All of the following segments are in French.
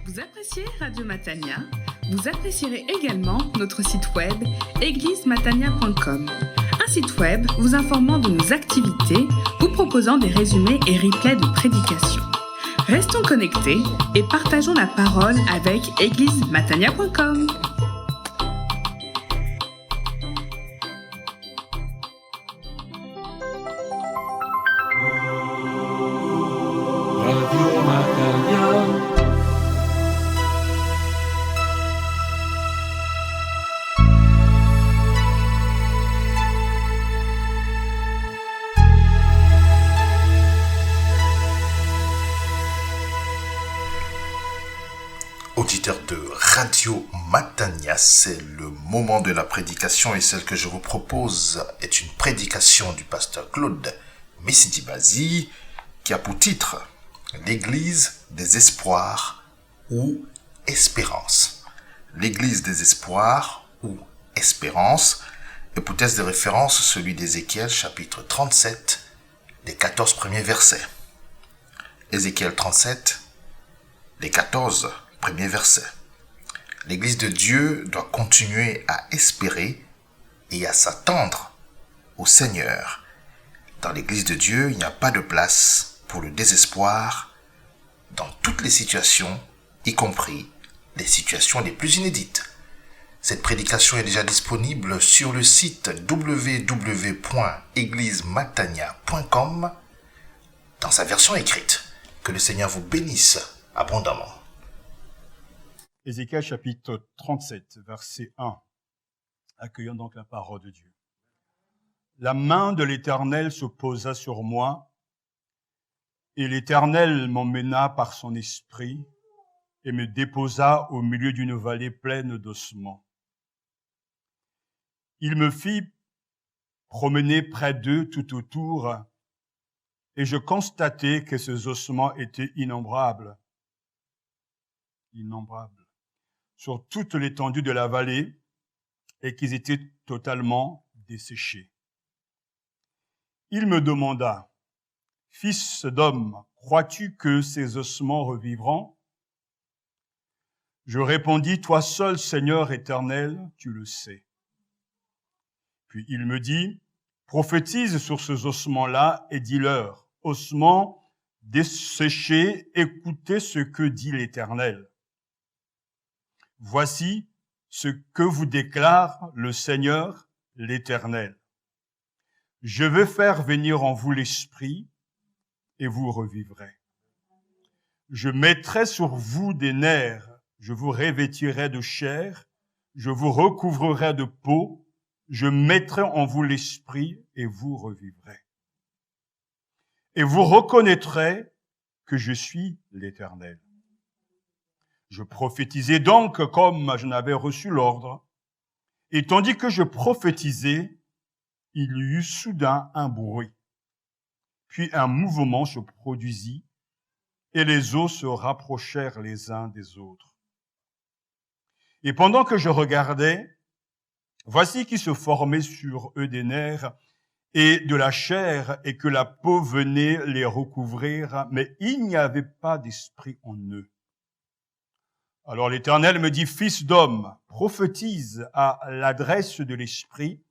Vous appréciez Radio Matania? Vous apprécierez également notre site web églisematania.com. Un site web vous informant de nos activités, vous proposant des résumés et replays de prédications. Restons connectés et partageons la parole avec églisematania.com. Radio Matania. Auditeurs de Radio Matania, c'est le moment de la prédication et celle que je vous propose est une prédication du pasteur Claude Messidibazi qui a pour titre « L'église des espoirs ou espérance ». L'église des espoirs ou espérance est pour test de référence celui d'Ézéchiel chapitre 37, les 14 premiers versets. Ézéchiel 37, les 14 premiers versets. L'église de Dieu doit continuer à espérer et à s'attendre au Seigneur. Dans l'église de Dieu, il n'y a pas de place pour le désespoir dans toutes les situations, y compris les situations les plus inédites. Cette prédication est déjà disponible sur le site www.églisematania.com dans sa version écrite. Que le Seigneur vous bénisse abondamment. Ézéchiel chapitre 37, verset 1. Accueillons donc la parole de Dieu. La main de l'Éternel se posa sur moi, et l'Éternel m'emmena par son esprit et me déposa au milieu d'une vallée pleine d'ossements. Il me fit promener près d'eux tout autour, et je constatai que ces ossements étaient innombrables sur toute l'étendue de la vallée, et qu'ils étaient totalement desséchés. Il me demanda, « Fils d'homme, crois-tu que ces ossements revivront ?» Je répondis, « Toi seul, Seigneur éternel, tu le sais. » Puis il me dit, « Prophétise sur ces ossements-là et dis-leur, ossements desséchés, écoutez ce que dit l'Éternel. Voici ce que vous déclare le Seigneur, l'Éternel. Je vais faire venir en vous l'esprit et vous revivrez. Je mettrai sur vous des nerfs, je vous revêtirai de chair, je vous recouvrerai de peau, je mettrai en vous l'esprit et vous revivrez. Et vous reconnaîtrez que je suis l'Éternel. Je prophétisai donc comme je n'avais reçu l'ordre, et tandis que je prophétisais, il y eut soudain un bruit. Puis un mouvement se produisit, et les os se rapprochèrent les uns des autres. Et pendant que je regardais, voici qu'il se formait sur eux des nerfs et de la chair, et que la peau venait les recouvrir, mais il n'y avait pas d'esprit en eux. Alors l'Éternel me dit, « Fils d'homme, prophétise à l'adresse de l'Esprit,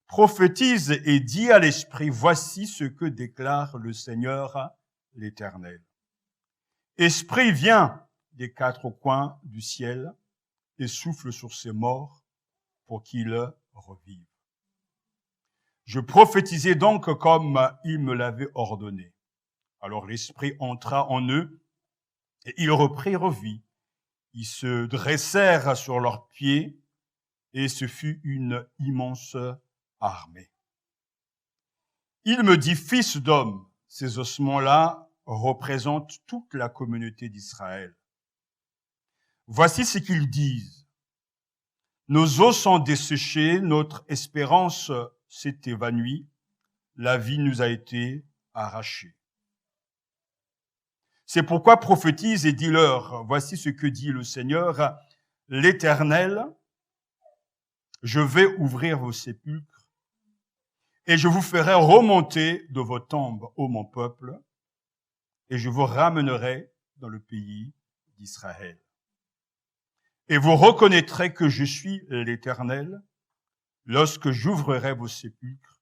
prophétise et dis à l'Esprit, voici ce que déclare le Seigneur l'Éternel. Esprit, viens des quatre coins du ciel et souffle sur ces morts pour qu'ils revivent. » Je prophétisai donc comme il me l'avait ordonné. Alors l'Esprit entra en eux et ils reprirent vie. Ils se dressèrent sur leurs pieds et ce fut une immense armée. Il me dit, « Fils d'homme, ces ossements-là représentent toute la communauté d'Israël. Voici ce qu'ils disent. Nos os sont desséchés, notre espérance s'est évanouie, la vie nous a été arrachée. C'est pourquoi prophétise et dis-leur, voici ce que dit le Seigneur, l'Éternel, je vais ouvrir vos sépulcres et je vous ferai remonter de vos tombes, ô mon peuple, et je vous ramènerai dans le pays d'Israël. Et vous reconnaîtrez que je suis l'Éternel lorsque j'ouvrirai vos sépulcres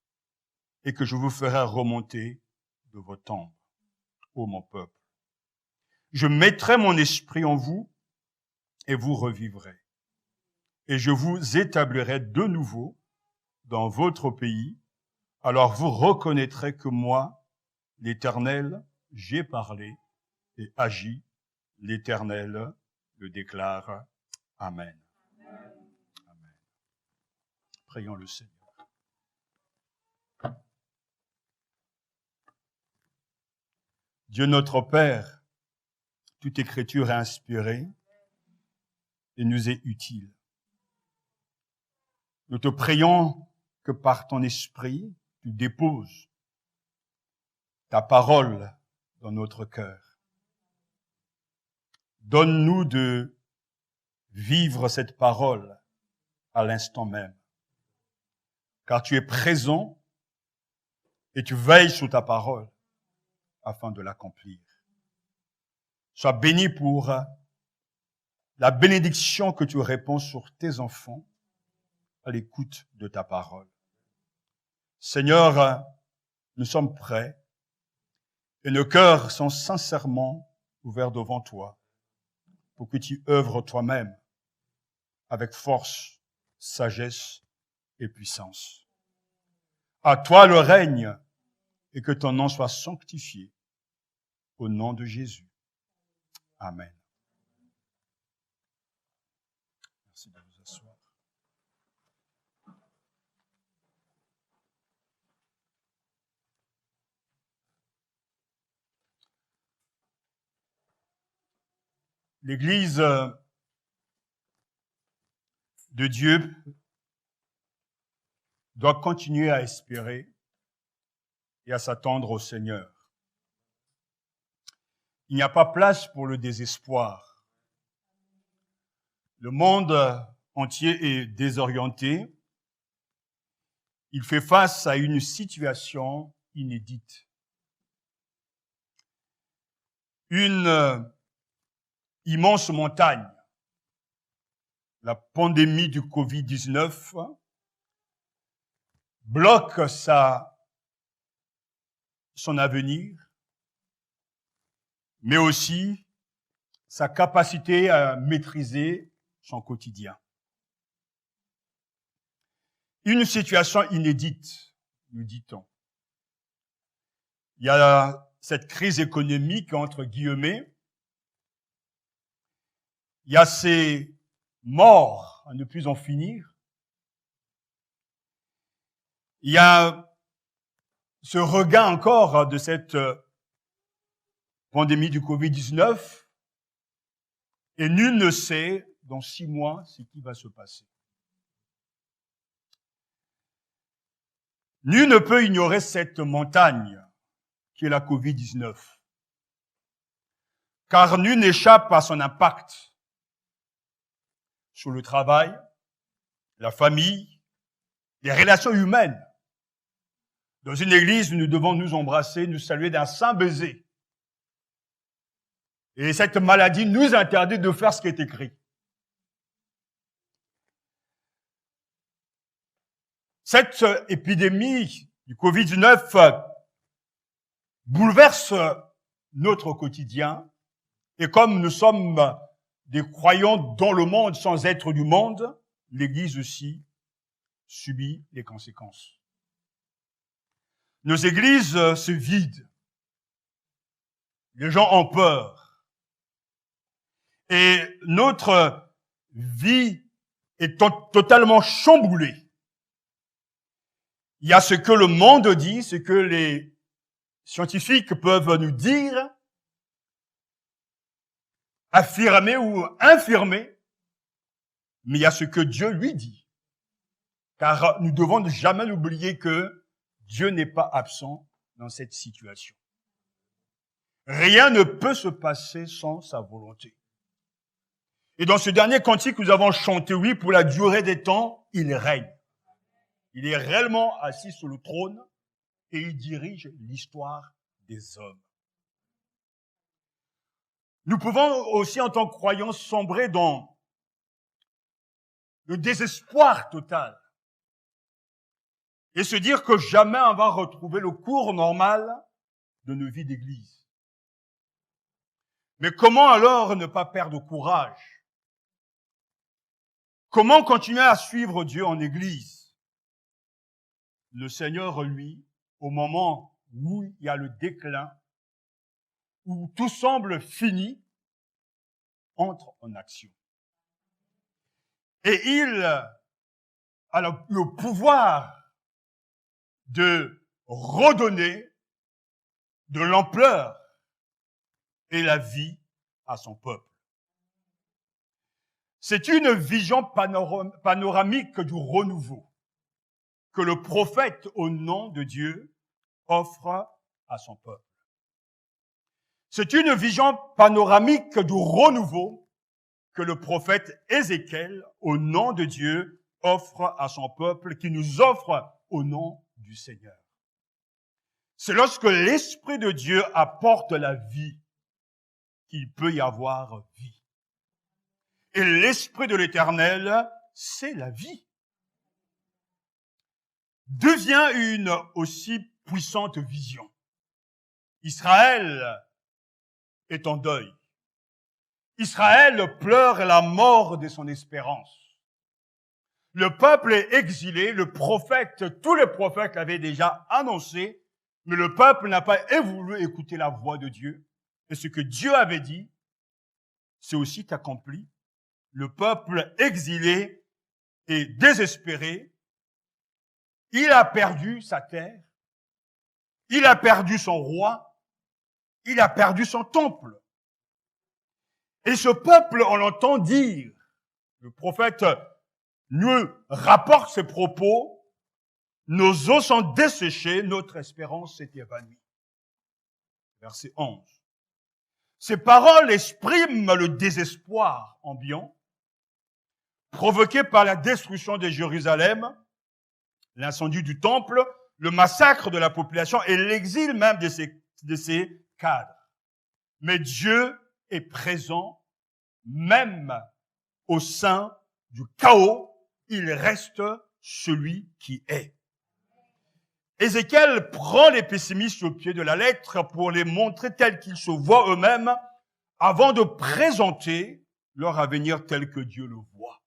et que je vous ferai remonter de vos tombes, ô mon peuple. Je mettrai mon esprit en vous et vous revivrez. Et je vous établirai de nouveau dans votre pays. Alors vous reconnaîtrez que moi, l'Éternel, j'ai parlé et agi. L'Éternel le déclare. Amen. Amen. Prions le Seigneur. Dieu notre Père, toute écriture est inspirée et nous est utile. Nous te prions que par ton esprit, tu déposes ta parole dans notre cœur. Donne-nous de vivre cette parole à l'instant même, car tu es présent et tu veilles sur ta parole afin de l'accomplir. Sois béni pour la bénédiction que tu répands sur tes enfants à l'écoute de ta parole. Seigneur, nous sommes prêts et nos cœurs sont sincèrement ouverts devant toi pour que tu œuvres toi-même avec force, sagesse et puissance. À toi le règne et que ton nom soit sanctifié au nom de Jésus. Amen. Merci de vous asseoir. L'Église de Dieu doit continuer à espérer et à s'attendre au Seigneur. Il n'y a pas place pour le désespoir. Le monde entier est désorienté. Il fait face à une situation inédite. Une immense montagne, la pandémie du Covid-19, bloque son avenir, mais aussi sa capacité à maîtriser son quotidien. Une situation inédite, nous dit-on. Il y a cette crise économique, entre guillemets. Il y a ces morts à ne plus en finir. Il y a ce regain encore de cette pandémie du Covid-19, et nul ne sait dans 6 mois ce qui va se passer. Nul ne peut ignorer cette montagne qui est la Covid-19, car nul n'échappe à son impact sur le travail, la famille, les relations humaines. Dans une église, nous devons nous embrasser, nous saluer d'un saint baiser. Et cette maladie nous interdit de faire ce qui est écrit. Cette épidémie du Covid-19 bouleverse notre quotidien. Et comme nous sommes des croyants dans le monde sans être du monde, l'Église aussi subit les conséquences. Nos églises se vident. Les gens ont peur. Et notre vie est totalement chamboulée. Il y a ce que le monde dit, ce que les scientifiques peuvent nous dire, affirmer ou infirmer, mais il y a ce que Dieu lui dit. Car nous devons jamais oublier que Dieu n'est pas absent dans cette situation. Rien ne peut se passer sans sa volonté. Et dans ce dernier cantique, nous avons chanté, oui, pour la durée des temps, il règne. Il est réellement assis sur le trône et il dirige l'histoire des hommes. Nous pouvons aussi, en tant que croyants, sombrer dans le désespoir total. Et se dire que jamais on va retrouver le cours normal de nos vies d'église. Mais comment alors ne pas perdre courage? Comment continuer à suivre Dieu en église? Le Seigneur, lui, au moment où il y a le déclin, où tout semble fini, entre en action. Et il a le pouvoir de redonner de l'ampleur et la vie à son peuple. C'est une vision panoramique du renouveau que le prophète, au nom de Dieu, offre à son peuple. C'est une vision panoramique du renouveau que le prophète Ézéchiel, au nom de Dieu, offre à son peuple, qui nous offre au nom du Seigneur. C'est lorsque l'Esprit de Dieu apporte la vie qu'il peut y avoir vie. Et l'Esprit de l'Éternel, c'est la vie. Devient une aussi puissante vision. Israël est en deuil. Israël pleure la mort de son espérance. Le peuple est exilé, tous les prophètes l'avaient déjà annoncé, mais le peuple n'a pas voulu écouter la voix de Dieu. Et ce que Dieu avait dit, c'est aussi accompli. Le peuple exilé et désespéré, il a perdu sa terre, il a perdu son roi, il a perdu son temple. Et ce peuple, on l'entend dire, le prophète nous rapporte ses propos, nos os sont desséchés, notre espérance s'est évanouie. Verset 11. Ces paroles expriment le désespoir ambiant, provoqué par la destruction de Jérusalem, l'incendie du temple, le massacre de la population et l'exil même de ses cadres. Mais Dieu est présent, même au sein du chaos, il reste celui qui est. Ézéchiel prend les pessimistes au pied de la lettre pour les montrer tels qu'ils se voient eux-mêmes avant de présenter leur avenir tel que Dieu le voit.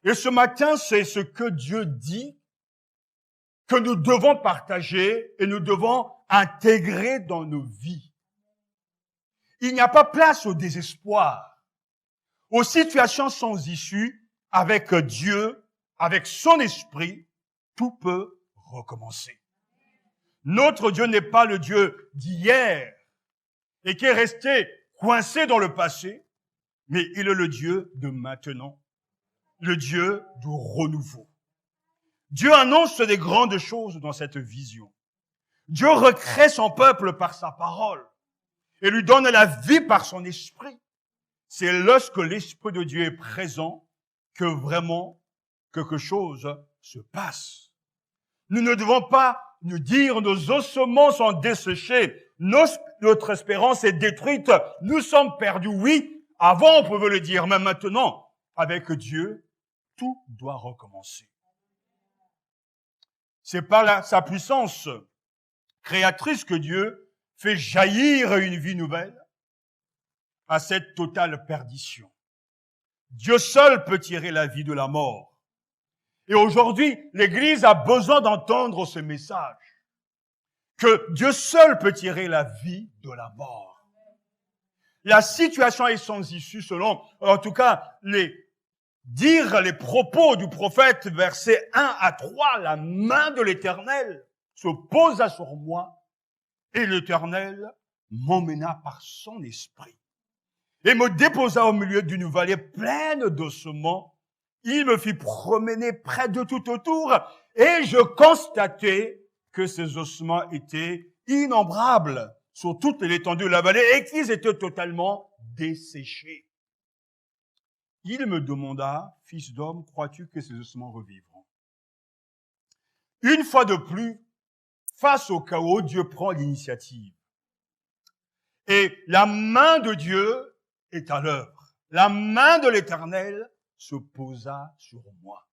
Et ce matin, c'est ce que Dieu dit que nous devons partager et nous devons intégrer dans nos vies. Il n'y a pas place au désespoir, aux situations sans issue. Avec Dieu, avec son esprit, tout peut recommencer. Notre Dieu n'est pas le Dieu d'hier et qui est resté coincé dans le passé, mais il est le Dieu de maintenant, le Dieu du renouveau. Dieu annonce des grandes choses dans cette vision. Dieu recrée son peuple par sa parole et lui donne la vie par son esprit. C'est lorsque l'Esprit de Dieu est présent que vraiment quelque chose se passe. Nous ne devons pas nous dire nos ossements sont desséchés, notre espérance est détruite, nous sommes perdus. Oui, avant on pouvait le dire, mais maintenant, avec Dieu, tout doit recommencer. C'est par sa puissance créatrice que Dieu fait jaillir une vie nouvelle à cette totale perdition. Dieu seul peut tirer la vie de la mort. Et aujourd'hui, l'Église a besoin d'entendre ce message. Que Dieu seul peut tirer la vie de la mort. La situation est sans issue selon, en tout cas, les propos du prophète, versets 1 à 3, la main de l'Éternel se posa sur moi et l'Éternel m'emmena par son esprit et me déposa au milieu d'une vallée pleine d'ossements. Il me fit promener près de tout autour et je constatai que ces ossements étaient innombrables sur toute l'étendue de la vallée et qu'ils étaient totalement desséchés. Il me demanda, fils d'homme, crois-tu que ces ossements revivront? Une fois de plus, face au chaos, Dieu prend l'initiative. Et la main de Dieu est à l'œuvre. La main de l'Éternel se posa sur moi.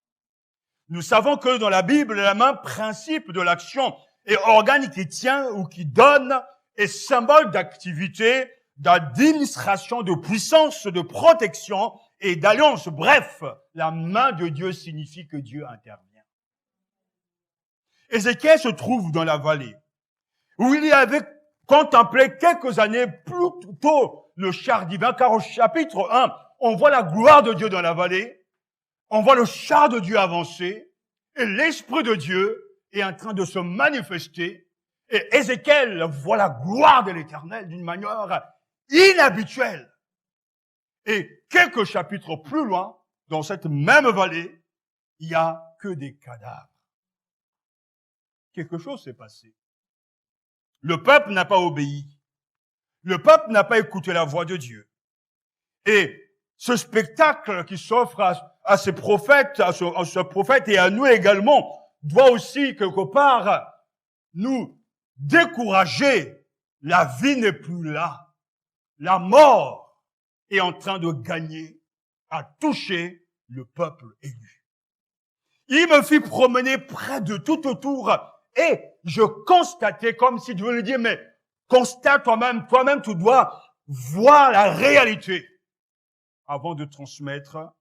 Nous savons que dans la Bible, la main principe de l'action et organe qui tient ou qui donne est symbole d'activité, d'administration, de puissance, de protection et d'alliance. Bref, la main de Dieu signifie que Dieu intervient. Ézéchiel se trouve dans la vallée où il y avait contemplé quelques années plus tôt le char divin, car au chapitre 1, on voit la gloire de Dieu dans la vallée, on voit le char de Dieu avancer, et l'Esprit de Dieu est en train de se manifester, et Ézéchiel voit la gloire de l'Éternel d'une manière inhabituelle. Et quelques chapitres plus loin, dans cette même vallée, il n'y a que des cadavres. Quelque chose s'est passé. Le peuple n'a pas obéi. Le peuple n'a pas écouté la voix de Dieu. Et ce spectacle qui s'offre à ces prophètes, à ce prophète et à nous également, doit aussi quelque part nous décourager. La vie n'est plus là. La mort est en train de gagner, à toucher le peuple élu. Il me fit promener près de tout autour et je constatais comme si Dieu lui dit, mais constate toi-même, tu dois voir la réalité avant de transmettre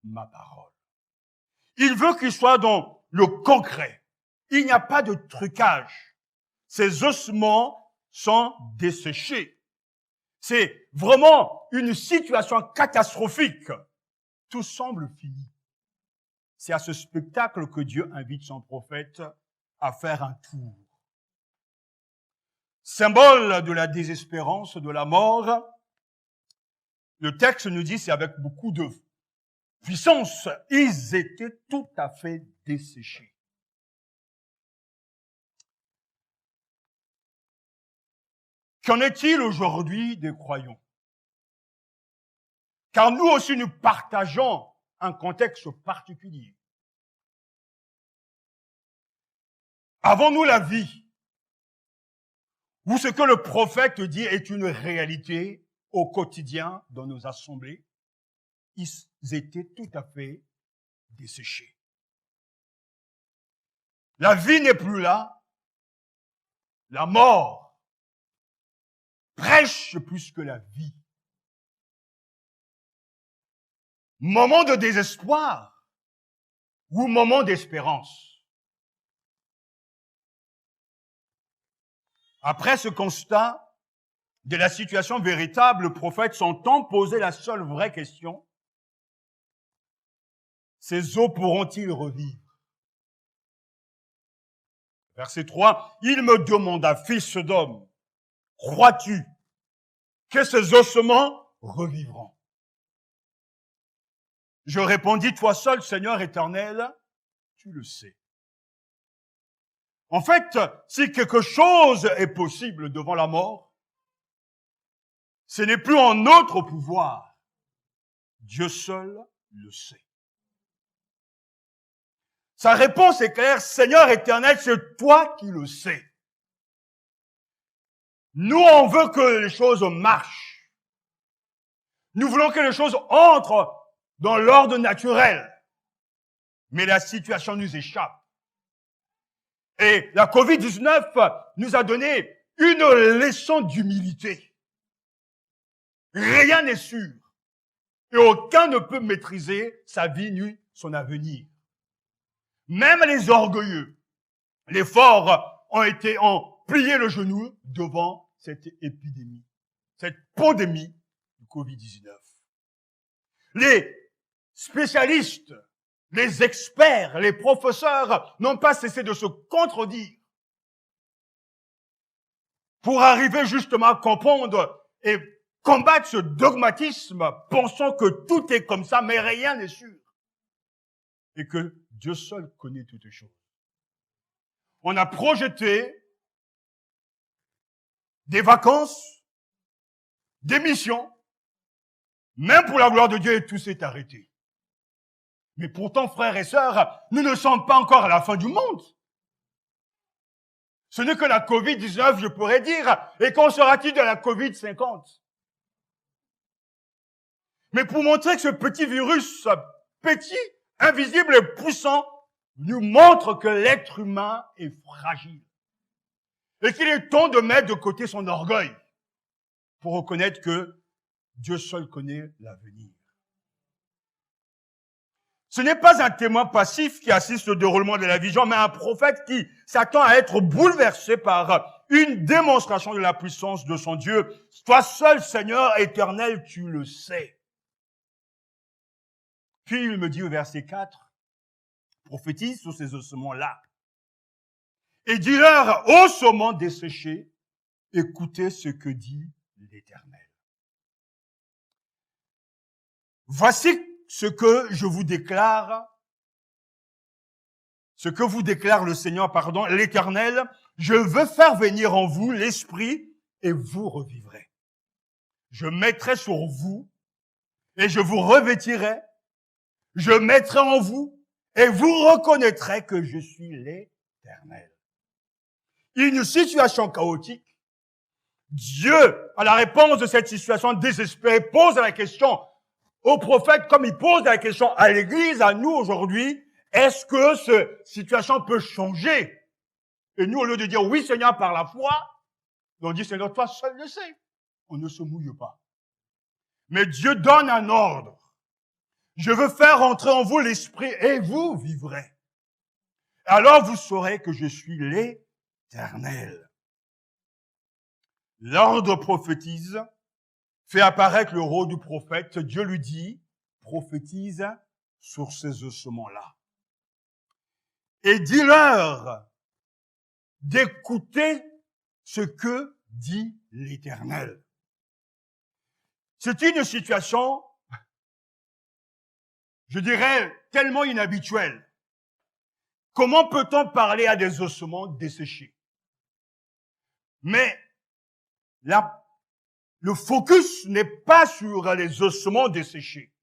ma parole. Il veut qu'il soit dans le concret. Il n'y a pas de trucage. Ces ossements sont desséchés. C'est vraiment une situation catastrophique. Tout semble fini. C'est à ce spectacle que Dieu invite son prophète à faire un tour. Symbole de la désespérance, de la mort, le texte nous dit, c'est avec beaucoup de puissance, ils étaient tout à fait desséchés. Qu'en est-il aujourd'hui des croyants? Car nous aussi, nous partageons un contexte particulier. Avons-nous la vie où ce que le prophète dit est une réalité au quotidien dans nos assemblées? Ils étaient tout à fait desséchés. La vie n'est plus là. La mort prêche plus que la vie. Moment de désespoir ou moment d'espérance? Après ce constat de la situation véritable, le prophète s'entend poser la seule vraie question. Ces eaux pourront-ils revivre? Verset 3, il me demanda, fils d'homme, crois-tu que ces ossements revivront? Je répondis, toi seul, Seigneur éternel, tu le sais. En fait, si quelque chose est possible devant la mort, ce n'est plus en notre pouvoir. Dieu seul le sait. Sa réponse est claire, Seigneur éternel, c'est toi qui le sais. Nous, on veut que les choses marchent. Nous voulons que les choses entrent dans l'ordre naturel. Mais la situation nous échappe. Et la COVID-19 nous a donné une leçon d'humilité. Rien n'est sûr. Et aucun ne peut maîtriser sa vie ni son avenir. Même les orgueilleux, les forts ont plié le genou devant cette épidémie, cette pandémie du COVID-19. Les spécialistes, les experts, les professeurs n'ont pas cessé de se contredire pour arriver justement à comprendre et combattre ce dogmatisme, pensant que tout est comme ça, mais rien n'est sûr. Et que Dieu seul connaît toutes choses. On a projeté des vacances, des missions, même pour la gloire de Dieu, et tout s'est arrêté. Mais pourtant, frères et sœurs, nous ne sommes pas encore à la fin du monde. Ce n'est que la COVID-19, je pourrais dire. Et qu'en sera-t-il de la COVID-50? mais pour montrer que ce petit virus, petit, invisible et puissant, nous montre que l'être humain est fragile. Et qu'il est temps de mettre de côté son orgueil pour reconnaître que Dieu seul connaît l'avenir. Ce n'est pas un témoin passif qui assiste au déroulement de la vision, mais un prophète qui s'attend à être bouleversé par une démonstration de la puissance de son Dieu. Toi seul, Seigneur éternel, tu le sais. Puis il me dit au verset 4, prophétise sur ces ossements-là. Et dis-leur, ossements desséchés, écoutez ce que dit l'Éternel. Voici ce que vous déclare le Seigneur, l'Éternel. Je veux faire venir en vous l'Esprit et vous revivrez. Je mettrai sur vous et je vous revêtirai. Je mettrai en vous et vous reconnaîtrez que je suis l'Éternel. Une situation chaotique. Dieu, à la réponse de cette situation désespérée, pose la question au prophète comme il pose la question à l'Église, à nous aujourd'hui, est-ce que cette situation peut changer? Et nous, au lieu de dire oui Seigneur par la foi, on dit Seigneur, toi seul le sais. On ne se mouille pas. Mais Dieu donne un ordre. Je veux faire entrer en vous l'Esprit et vous vivrez. Alors vous saurez que je suis l'Éternel. L'ordre prophétise, fait apparaître le rôle du prophète. Dieu lui dit, prophétise sur ces ossements-là. Et dis-leur d'écouter ce que dit l'Éternel. C'est une situation, je dirais, tellement inhabituelle. Comment peut-on parler à des ossements desséchés? Mais le focus n'est pas sur les ossements desséchés.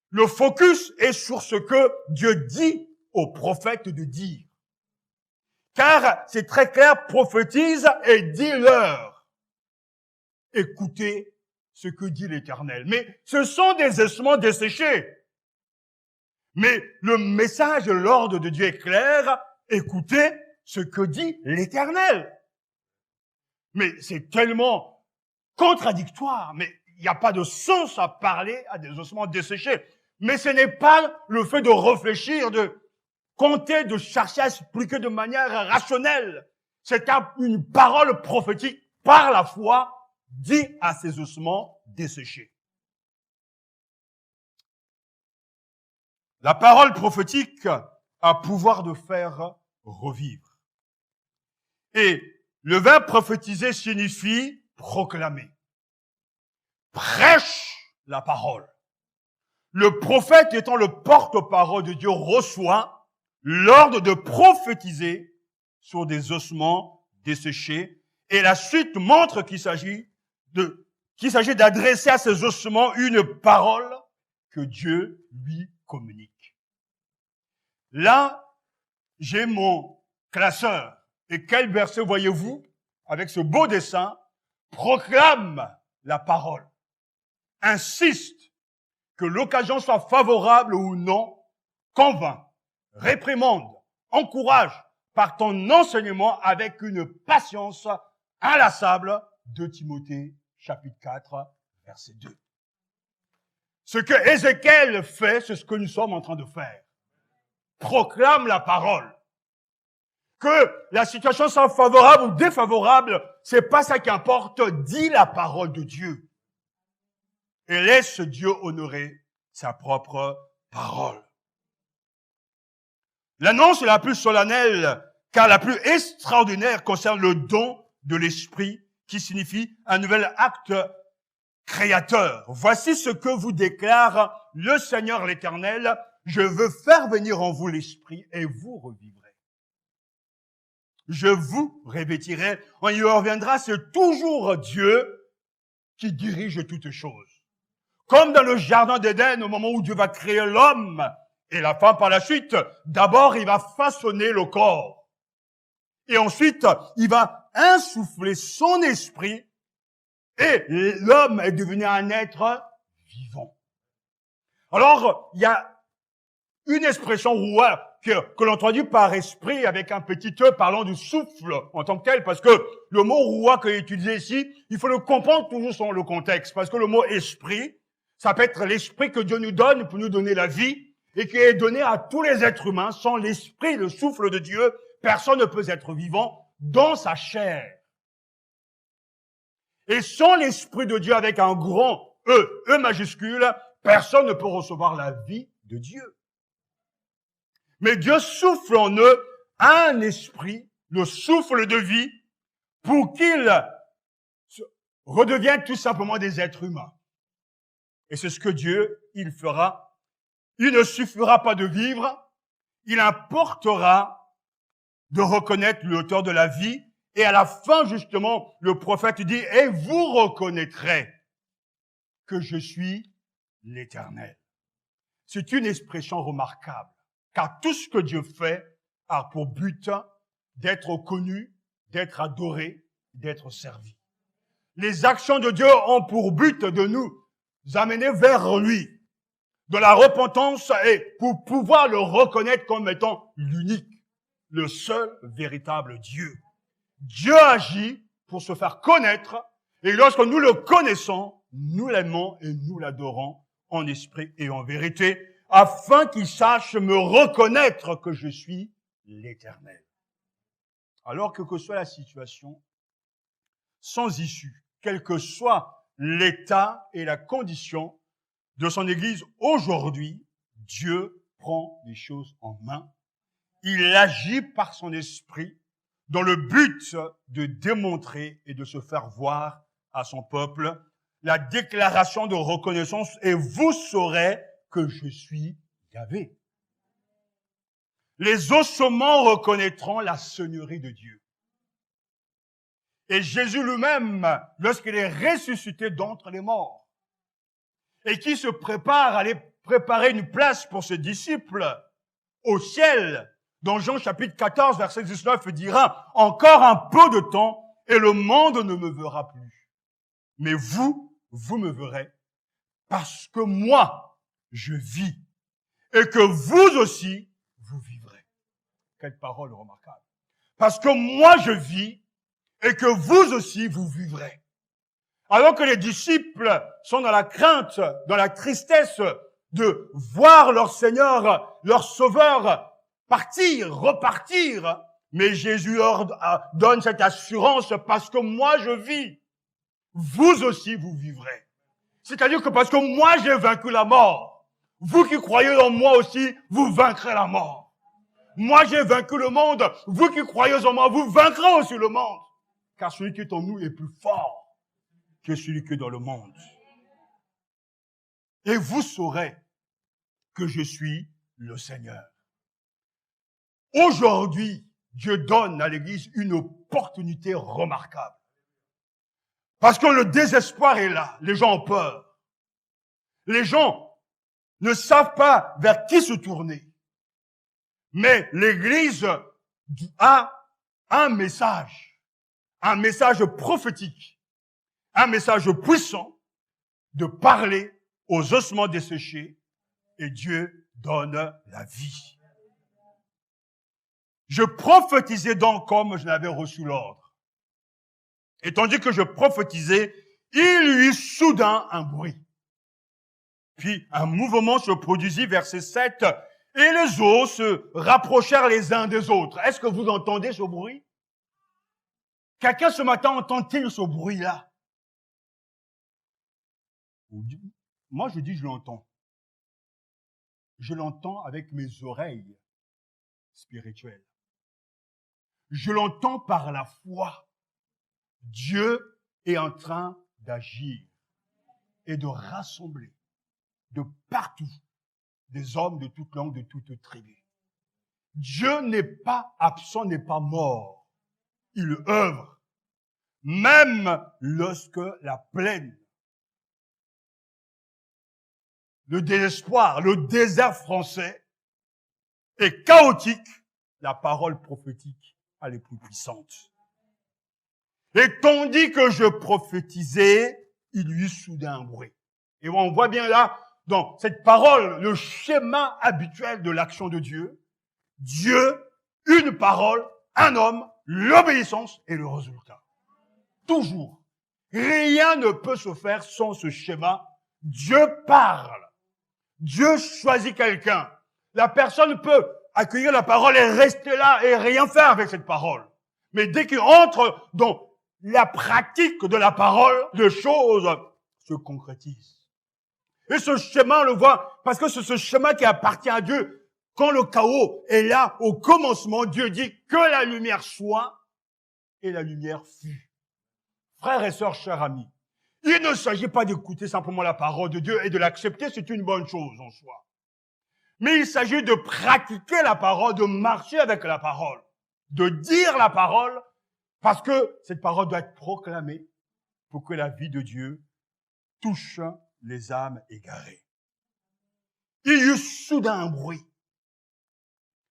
Le focus est sur ce que Dieu dit au prophète de dire. Car c'est très clair, prophétise et dis-leur. Écoutez ce que dit l'Éternel. Mais ce sont des ossements desséchés. Mais le message de l'ordre de Dieu est clair. Écoutez ce que dit l'Éternel. Mais c'est tellement contradictoire. Mais il n'y a pas de sens à parler à des ossements desséchés. Mais ce n'est pas le fait de réfléchir, de compter, de chercher à expliquer de manière rationnelle. C'est une parole prophétique par la foi dit à ces ossements desséchés. La parole prophétique a pouvoir de faire revivre. Et le verbe prophétiser signifie proclamer. Prêche la parole. Le prophète étant le porte-parole de Dieu reçoit l'ordre de prophétiser sur des ossements desséchés. Et la suite montre qu'il s'agit d'adresser à ces ossements une parole que Dieu lui communique. Là, j'ai mon classeur. Et quel verset voyez-vous avec ce beau dessin? Proclame la parole. Insiste que l'occasion soit favorable ou non, convainc, réprimande, encourage par ton enseignement avec une patience inlassable. 2 Timothée, chapitre 4, verset 2. Ce que Ézéchiel fait, c'est ce que nous sommes en train de faire. Proclame la parole. Que la situation soit favorable ou défavorable, c'est pas ça qui importe. Dis la parole de Dieu. Et laisse Dieu honorer sa propre parole. L'annonce la plus solennelle, car la plus extraordinaire, concerne le don de l'Esprit, qui signifie un nouvel acte créateur. Voici ce que vous déclare le Seigneur l'Éternel. Je veux faire venir en vous l'Esprit et vous revivrez. Je vous revêtirai. On y reviendra, c'est toujours Dieu qui dirige toutes choses. Comme dans le jardin d'Éden, au moment où Dieu va créer l'homme et la femme par la suite, d'abord il va façonner le corps. Et ensuite, il va insuffler son esprit et l'homme est devenu un être vivant. Alors, il y a une expression roua que l'on traduit par esprit avec un petit e parlant du souffle en tant que tel, parce que le mot roua qui est utilisé ici, il faut le comprendre toujours selon le contexte, parce que le mot esprit, ça peut être l'esprit que Dieu nous donne pour nous donner la vie et qui est donné à tous les êtres humains. Sans l'esprit, le souffle de Dieu, personne ne peut être vivant dans sa chair. Et sans l'esprit de Dieu avec un grand E majuscule, personne ne peut recevoir la vie de Dieu. Mais Dieu souffle en eux un esprit, le souffle de vie, pour qu'ils redeviennent tout simplement des êtres humains. Et c'est ce que Dieu, il fera. Il ne suffira pas de vivre, il importera de reconnaître l'auteur de la vie. Et à la fin, justement, le prophète dit, « Et vous reconnaîtrez que je suis l'Éternel. » C'est une expression remarquable, car tout ce que Dieu fait a pour but d'être connu, d'être adoré, d'être servi. Les actions de Dieu ont pour but de nous amener vers lui, de la repentance et pour pouvoir le reconnaître comme étant l'unique, le seul véritable Dieu. Dieu agit pour se faire connaître et lorsque nous le connaissons, nous l'aimons et nous l'adorons en esprit et en vérité afin qu'il sache me reconnaître que je suis l'Éternel. Alors que soit la situation, sans issue, quel que soit l'état et la condition de son Église aujourd'hui, Dieu prend les choses en main. Il agit par son esprit dans le but de démontrer et de se faire voir à son peuple la déclaration de reconnaissance et vous saurez que je suis Yahvé. Les ossements reconnaîtront la seigneurie de Dieu. Et Jésus lui-même, lorsqu'il est ressuscité d'entre les morts, et qui se prépare à aller préparer une place pour ses disciples au ciel, dans Jean chapitre 14, verset 19, il dira « Encore un peu de temps, et le monde ne me verra plus. Mais vous me verrez, parce que moi, je vis, et que vous aussi, vous vivrez. » Quelle parole remarquable. Parce que moi, je vis, et que vous aussi, vous vivrez. Alors que les disciples sont dans la crainte, dans la tristesse de voir leur Seigneur, leur Sauveur, partir, repartir. Mais Jésus leur donne cette assurance parce que moi je vis. Vous aussi vous vivrez. C'est-à-dire que parce que moi j'ai vaincu la mort. Vous qui croyez en moi aussi, vous vaincrez la mort. Moi j'ai vaincu le monde. Vous qui croyez en moi, vous vaincrez aussi le monde. Car celui qui est en nous est plus fort que celui qui est dans le monde. Et vous saurez que je suis le Seigneur. Aujourd'hui, Dieu donne à l'Église une opportunité remarquable. Parce que le désespoir est là. Les gens ont peur. Les gens ne savent pas vers qui se tourner. Mais l'Église a un message prophétique, un message puissant de parler aux ossements desséchés et Dieu donne la vie. Je prophétisais donc comme je n'avais reçu l'ordre. Et tandis que je prophétisais, il y eut soudain un bruit. Puis un mouvement se produisit, verset 7, et les eaux se rapprochèrent les uns des autres. Est-ce que vous entendez ce bruit? Quelqu'un ce matin entend-il ce bruit-là? Moi, je dis je l'entends. Je l'entends avec mes oreilles spirituelles. Je l'entends par la foi. Dieu est en train d'agir et de rassembler de partout des hommes de toute langue, de toute tribu. Dieu n'est pas absent, n'est pas mort. Il œuvre. Même lorsque la plaine, le désespoir, le désert français est chaotique, la parole prophétique, elle est plus puissante. Et tandis que je prophétisais, il y eut soudain un bruit. Et on voit bien là, dans cette parole, le schéma habituel de l'action de Dieu. Dieu, une parole, un homme, l'obéissance et le résultat. Toujours. Rien ne peut se faire sans ce schéma. Dieu parle. Dieu choisit quelqu'un. La personne peut accueillir la parole et rester là et rien faire avec cette parole. Mais dès qu'il entre dans la pratique de la parole, les choses se concrétisent. Et ce schéma, on le voit, parce que c'est ce schéma qui appartient à Dieu. Quand le chaos est là, au commencement, Dieu dit que la lumière soit, et la lumière fut. Frères et sœurs, chers amis, il ne s'agit pas d'écouter simplement la parole de Dieu et de l'accepter, c'est une bonne chose en soi. Mais il s'agit de pratiquer la parole, de marcher avec la parole, de dire la parole, parce que cette parole doit être proclamée pour que la vie de Dieu touche les âmes égarées. Il y eut soudain un bruit,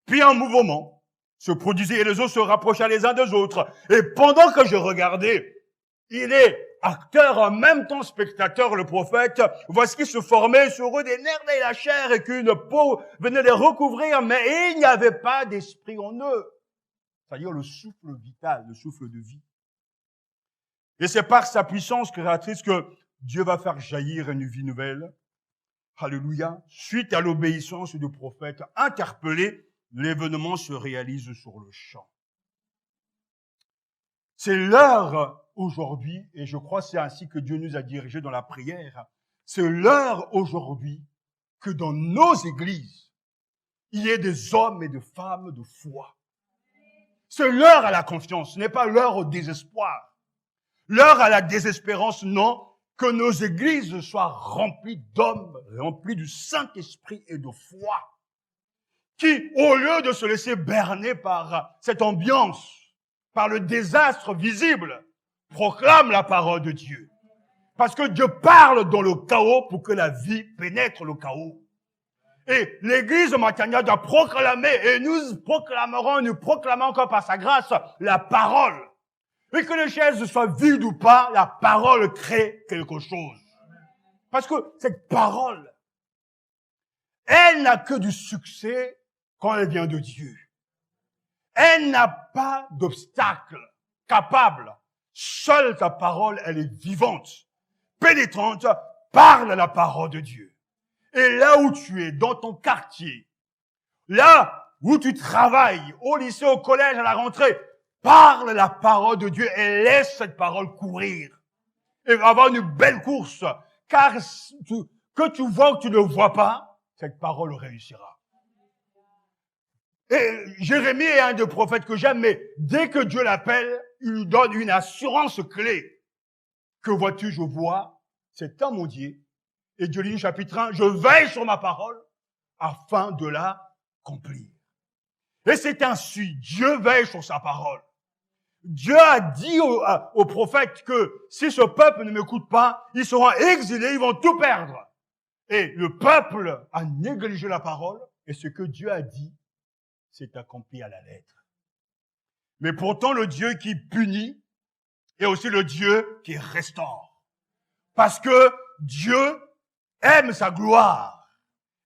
puis un mouvement se produisit et les eaux se rapprochaient les uns des autres. Et pendant que je regardais, il est acteur, en même temps spectateur, le prophète. Voici qu'il se formait sur eux des nerfs et la chair et qu'une peau venait les recouvrir, mais il n'y avait pas d'esprit en eux. C'est-à-dire le souffle vital, le souffle de vie. Et c'est par sa puissance créatrice que Dieu va faire jaillir une vie nouvelle. Alléluia. Suite à l'obéissance du prophète interpellé, l'événement se réalise sur le champ. C'est l'heure aujourd'hui, et je crois que c'est ainsi que Dieu nous a dirigés dans la prière, c'est l'heure aujourd'hui que dans nos églises, il y ait des hommes et des femmes de foi. C'est l'heure à la confiance, ce n'est pas l'heure au désespoir. L'heure à la désespérance, non, que nos églises soient remplies d'hommes, remplies du Saint-Esprit et de foi, qui, au lieu de se laisser berner par cette ambiance, par le désastre visible, proclament la parole de Dieu. Parce que Dieu parle dans le chaos pour que la vie pénètre le chaos. Et l'église de Matania doit proclamer, et nous proclamons encore par sa grâce, la parole. Et que les chaises soient vides ou pas, la parole crée quelque chose. Parce que cette parole, elle n'a que du succès quand elle vient de Dieu. Elle n'a pas d'obstacle capable. Seule ta parole, elle est vivante, pénétrante, parle la parole de Dieu. Et là où tu es, dans ton quartier, là où tu travailles, au lycée, au collège, à la rentrée, parle la parole de Dieu et laisse cette parole courir. Et avoir une belle course. Car que tu vois ou tu ne vois pas, cette parole réussira. Et Jérémie est un des prophètes que j'aime, mais dès que Dieu l'appelle, il lui donne une assurance clé. Que vois-tu, je vois, c'est un mon Dieu. Et Dieu dit, chapitre 1, je veille sur ma parole afin de la accomplir. Et c'est ainsi, Dieu veille sur sa parole. Dieu a dit aux prophètes que si ce peuple ne m'écoute pas, ils seront exilés, ils vont tout perdre. Et le peuple a négligé la parole, et ce que Dieu a dit, c'est accompli à la lettre. Mais pourtant, le Dieu qui punit est aussi le Dieu qui restaure. Parce que Dieu aime sa gloire.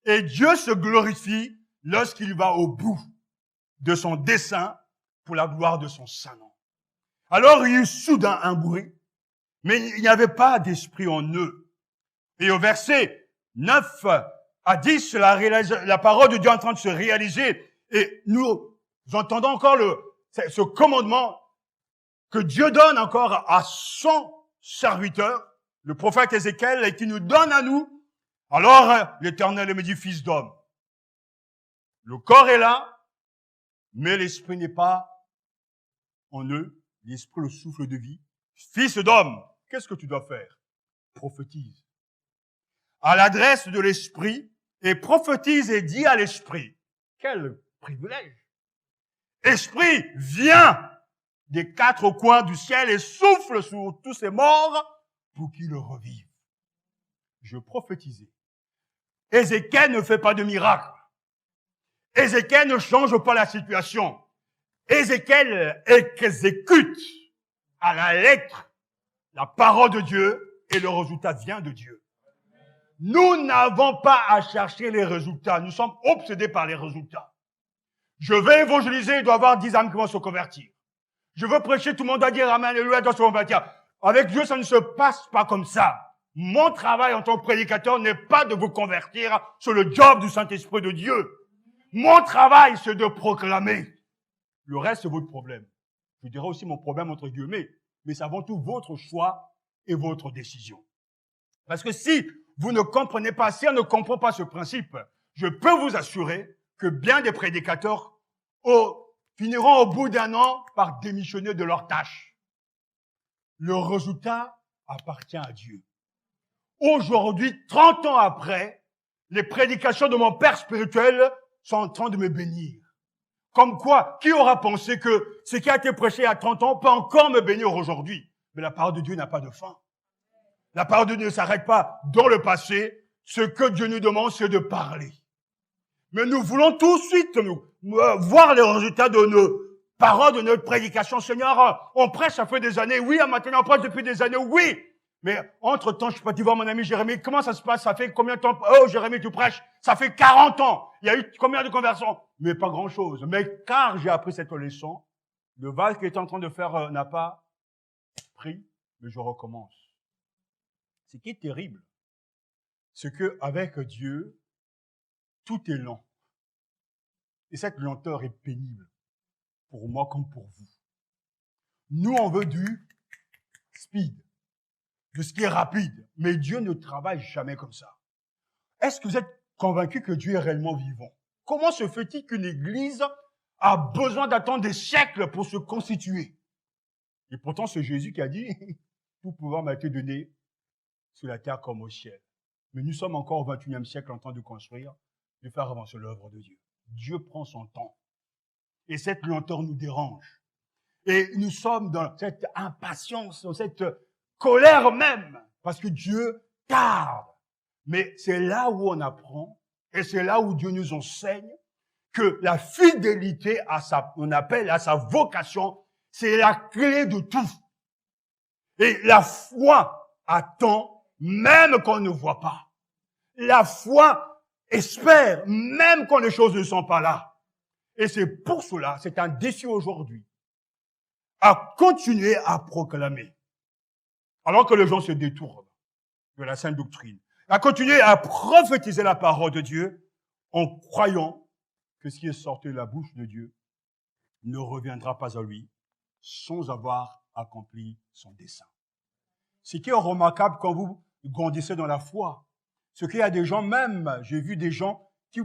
Et Dieu se glorifie lorsqu'il va au bout de son dessein pour la gloire de son Saint-Nom. Alors, il y eut soudain un bruit, mais il n'y avait pas d'esprit en eux. Et au verset 9 à 10, la parole de Dieu est en train de se réaliser. Et nous entendons encore ce commandement que Dieu donne encore à son serviteur, le prophète Ézéchiel, et qui nous donne à nous. Alors, l'Éternel me dit, fils d'homme, le corps est là, mais l'esprit n'est pas en eux. L'esprit, le souffle de vie. Fils d'homme, qu'est-ce que tu dois faire? Prophétise. À l'adresse de l'esprit, et prophétise et dis à l'esprit. Quel privilège! Esprit, viens des quatre coins du ciel et souffle sur tous ces morts pour qu'ils revivent. Je prophétisais. Ézéchiel ne fait pas de miracle. Ézéchiel ne change pas la situation. Ézéchiel exécute à la lettre la parole de Dieu et le résultat vient de Dieu. Nous n'avons pas à chercher les résultats. Nous sommes obsédés par les résultats. Je vais évangéliser, il doit y avoir 10 âmes qui vont se convertir. Je veux prêcher, tout le monde doit dire Amen, Alléluia, doit se convertir. Avec Dieu, ça ne se passe pas comme ça. Mon travail en tant que prédicateur n'est pas de vous convertir sur le job du Saint-Esprit de Dieu. Mon travail, c'est de proclamer. Le reste, c'est votre problème. Je dirais aussi mon problème entre guillemets, mais c'est avant tout votre choix et votre décision. Parce que si vous ne comprenez pas, si on ne comprend pas ce principe, je peux vous assurer que bien des prédicateurs finiront au bout d'un an par démissionner de leur tâche. Le résultat appartient à Dieu. Aujourd'hui, 30 ans après, les prédications de mon père spirituel sont en train de me bénir. Comme quoi, qui aura pensé que ce qui a été prêché à 30 ans peut encore me bénir aujourd'hui? Mais la parole de Dieu n'a pas de fin. La parole de Dieu ne s'arrête pas dans le passé. Ce que Dieu nous demande, c'est de parler. Mais nous voulons tout de suite voir les résultats de nos paroles, de notre prédication. Seigneur, on prêche, ça fait des années. Oui, maintenant on prêche depuis des années, oui. Mais entre-temps, je suis parti voir mon ami Jérémie. Comment ça se passe? Ça fait combien de temps? Oh, Jérémie, tu prêches? Ça fait 40 ans. Il y a eu combien de conversions? Mais pas grand-chose. Mais car j'ai appris cette leçon, le vase qui est en train de faire n'a pas pris, mais je recommence. Ce qui est terrible, c'est que avec Dieu, tout est lent. Et cette lenteur est pénible pour moi comme pour vous. Nous, on veut du speed, de ce qui est rapide. Mais Dieu ne travaille jamais comme ça. Est-ce que vous êtes convaincu que Dieu est réellement vivant? Comment se fait-il qu'une église a besoin d'attendre des siècles pour se constituer? Et pourtant, c'est Jésus qui a dit, tout pouvoir m'a été donné sur la terre comme au ciel. Mais nous sommes encore au 21e siècle en train de construire, de faire avancer l'œuvre de Dieu. Dieu prend son temps. Et cette lenteur nous dérange. Et nous sommes dans cette impatience, dans cette colère même, parce que Dieu tarde. Mais c'est là où on apprend, et c'est là où Dieu nous enseigne, que la fidélité on appelle à sa vocation, c'est la clé de tout. Et la foi attend même qu'on ne voit pas. La foi espère même quand les choses ne sont pas là. Et c'est pour cela, c'est un défi aujourd'hui, à continuer à proclamer, alors que les gens se détournent de la sainte doctrine, à continuer à prophétiser la parole de Dieu en croyant que ce qui est sorti de la bouche de Dieu ne reviendra pas à lui sans avoir accompli son dessein. Ce qui est remarquable quand vous grandissez dans la foi, c'est qu'il y a des gens même, j'ai vu des gens qui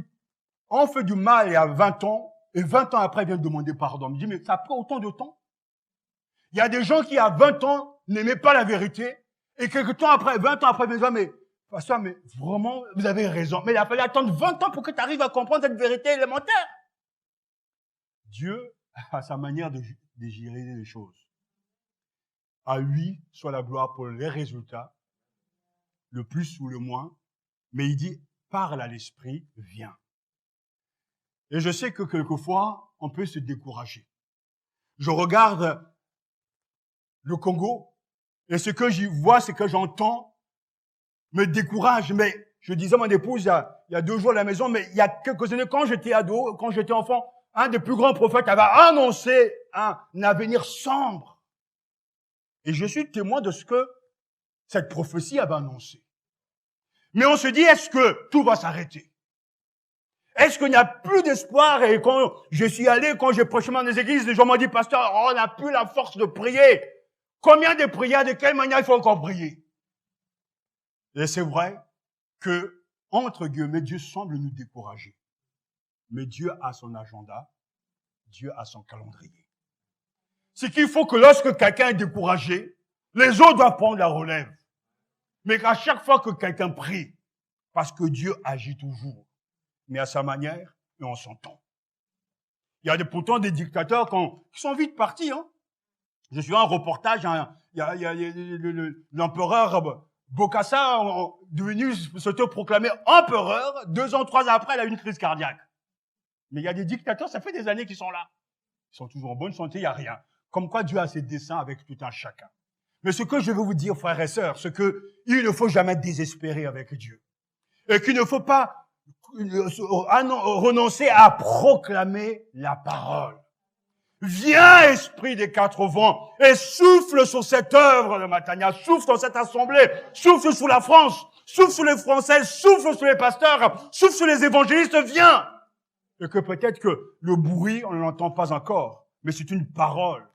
ont fait du mal il y a 20 ans, et 20 ans après viennent demander pardon. Je me dis, mais ça prend autant de temps? Il y a des gens qui, à 20 ans, n'aimaient pas la vérité, et quelques temps après, 20 ans après, viennent dire, mais, pasteur, mais vraiment, vous avez raison. Mais il a fallu attendre 20 ans pour que tu arrives à comprendre cette vérité élémentaire. Dieu a sa manière de gérer les choses. À lui soit la gloire pour les résultats, le plus ou le moins, mais il dit, parle à l'esprit, viens. Et je sais que quelquefois, on peut se décourager. Je regarde le Congo, et ce que j'y vois, ce que j'entends, me décourage. Mais je disais à mon épouse, il y a 2 jours à la maison, mais il y a quelques années, quand j'étais ado, quand j'étais enfant, un des plus grands prophètes avait annoncé un avenir sombre. Et je suis témoin de ce que cette prophétie avait annoncé. Mais on se dit, est-ce que tout va s'arrêter? Est-ce qu'il n'y a plus d'espoir? Et quand je suis allé, quand j'ai prêché dans les églises, les gens m'ont dit, pasteur, on n'a plus la force de prier. Combien de prières, de quelle manière il faut encore prier? Et c'est vrai que, entre guillemets, Dieu semble nous décourager. Mais Dieu a son agenda, Dieu a son calendrier. C'est qu'il faut que lorsque quelqu'un est découragé, les autres doivent prendre la relève. Mais qu'à chaque fois que quelqu'un prie, parce que Dieu agit toujours, mais à sa manière et en son temps. Il y a pourtant des dictateurs qui sont vite partis. Hein. Je suis un reportage, il y a l'empereur Bokassa devenu s'auto-proclamer empereur. 2 ans, 3 ans après, il a eu une crise cardiaque. Mais il y a des dictateurs, ça fait des années qu'ils sont là. Ils sont toujours en bonne santé, il n'y a rien. Comme quoi Dieu a ses desseins avec tout un chacun. Mais ce que je veux vous dire, frères et sœurs, c'est qu'il ne faut jamais désespérer avec Dieu. et qu'il ne faut pas renoncer à proclamer la parole. Viens, esprit des quatre vents, et souffle sur cette œuvre de Matania, souffle dans cette assemblée, souffle sur la France, souffle sur les Français, souffle sur les pasteurs, souffle sur les évangélistes, viens. Et que peut-être que le bruit, on ne l'entend pas encore, mais c'est une parole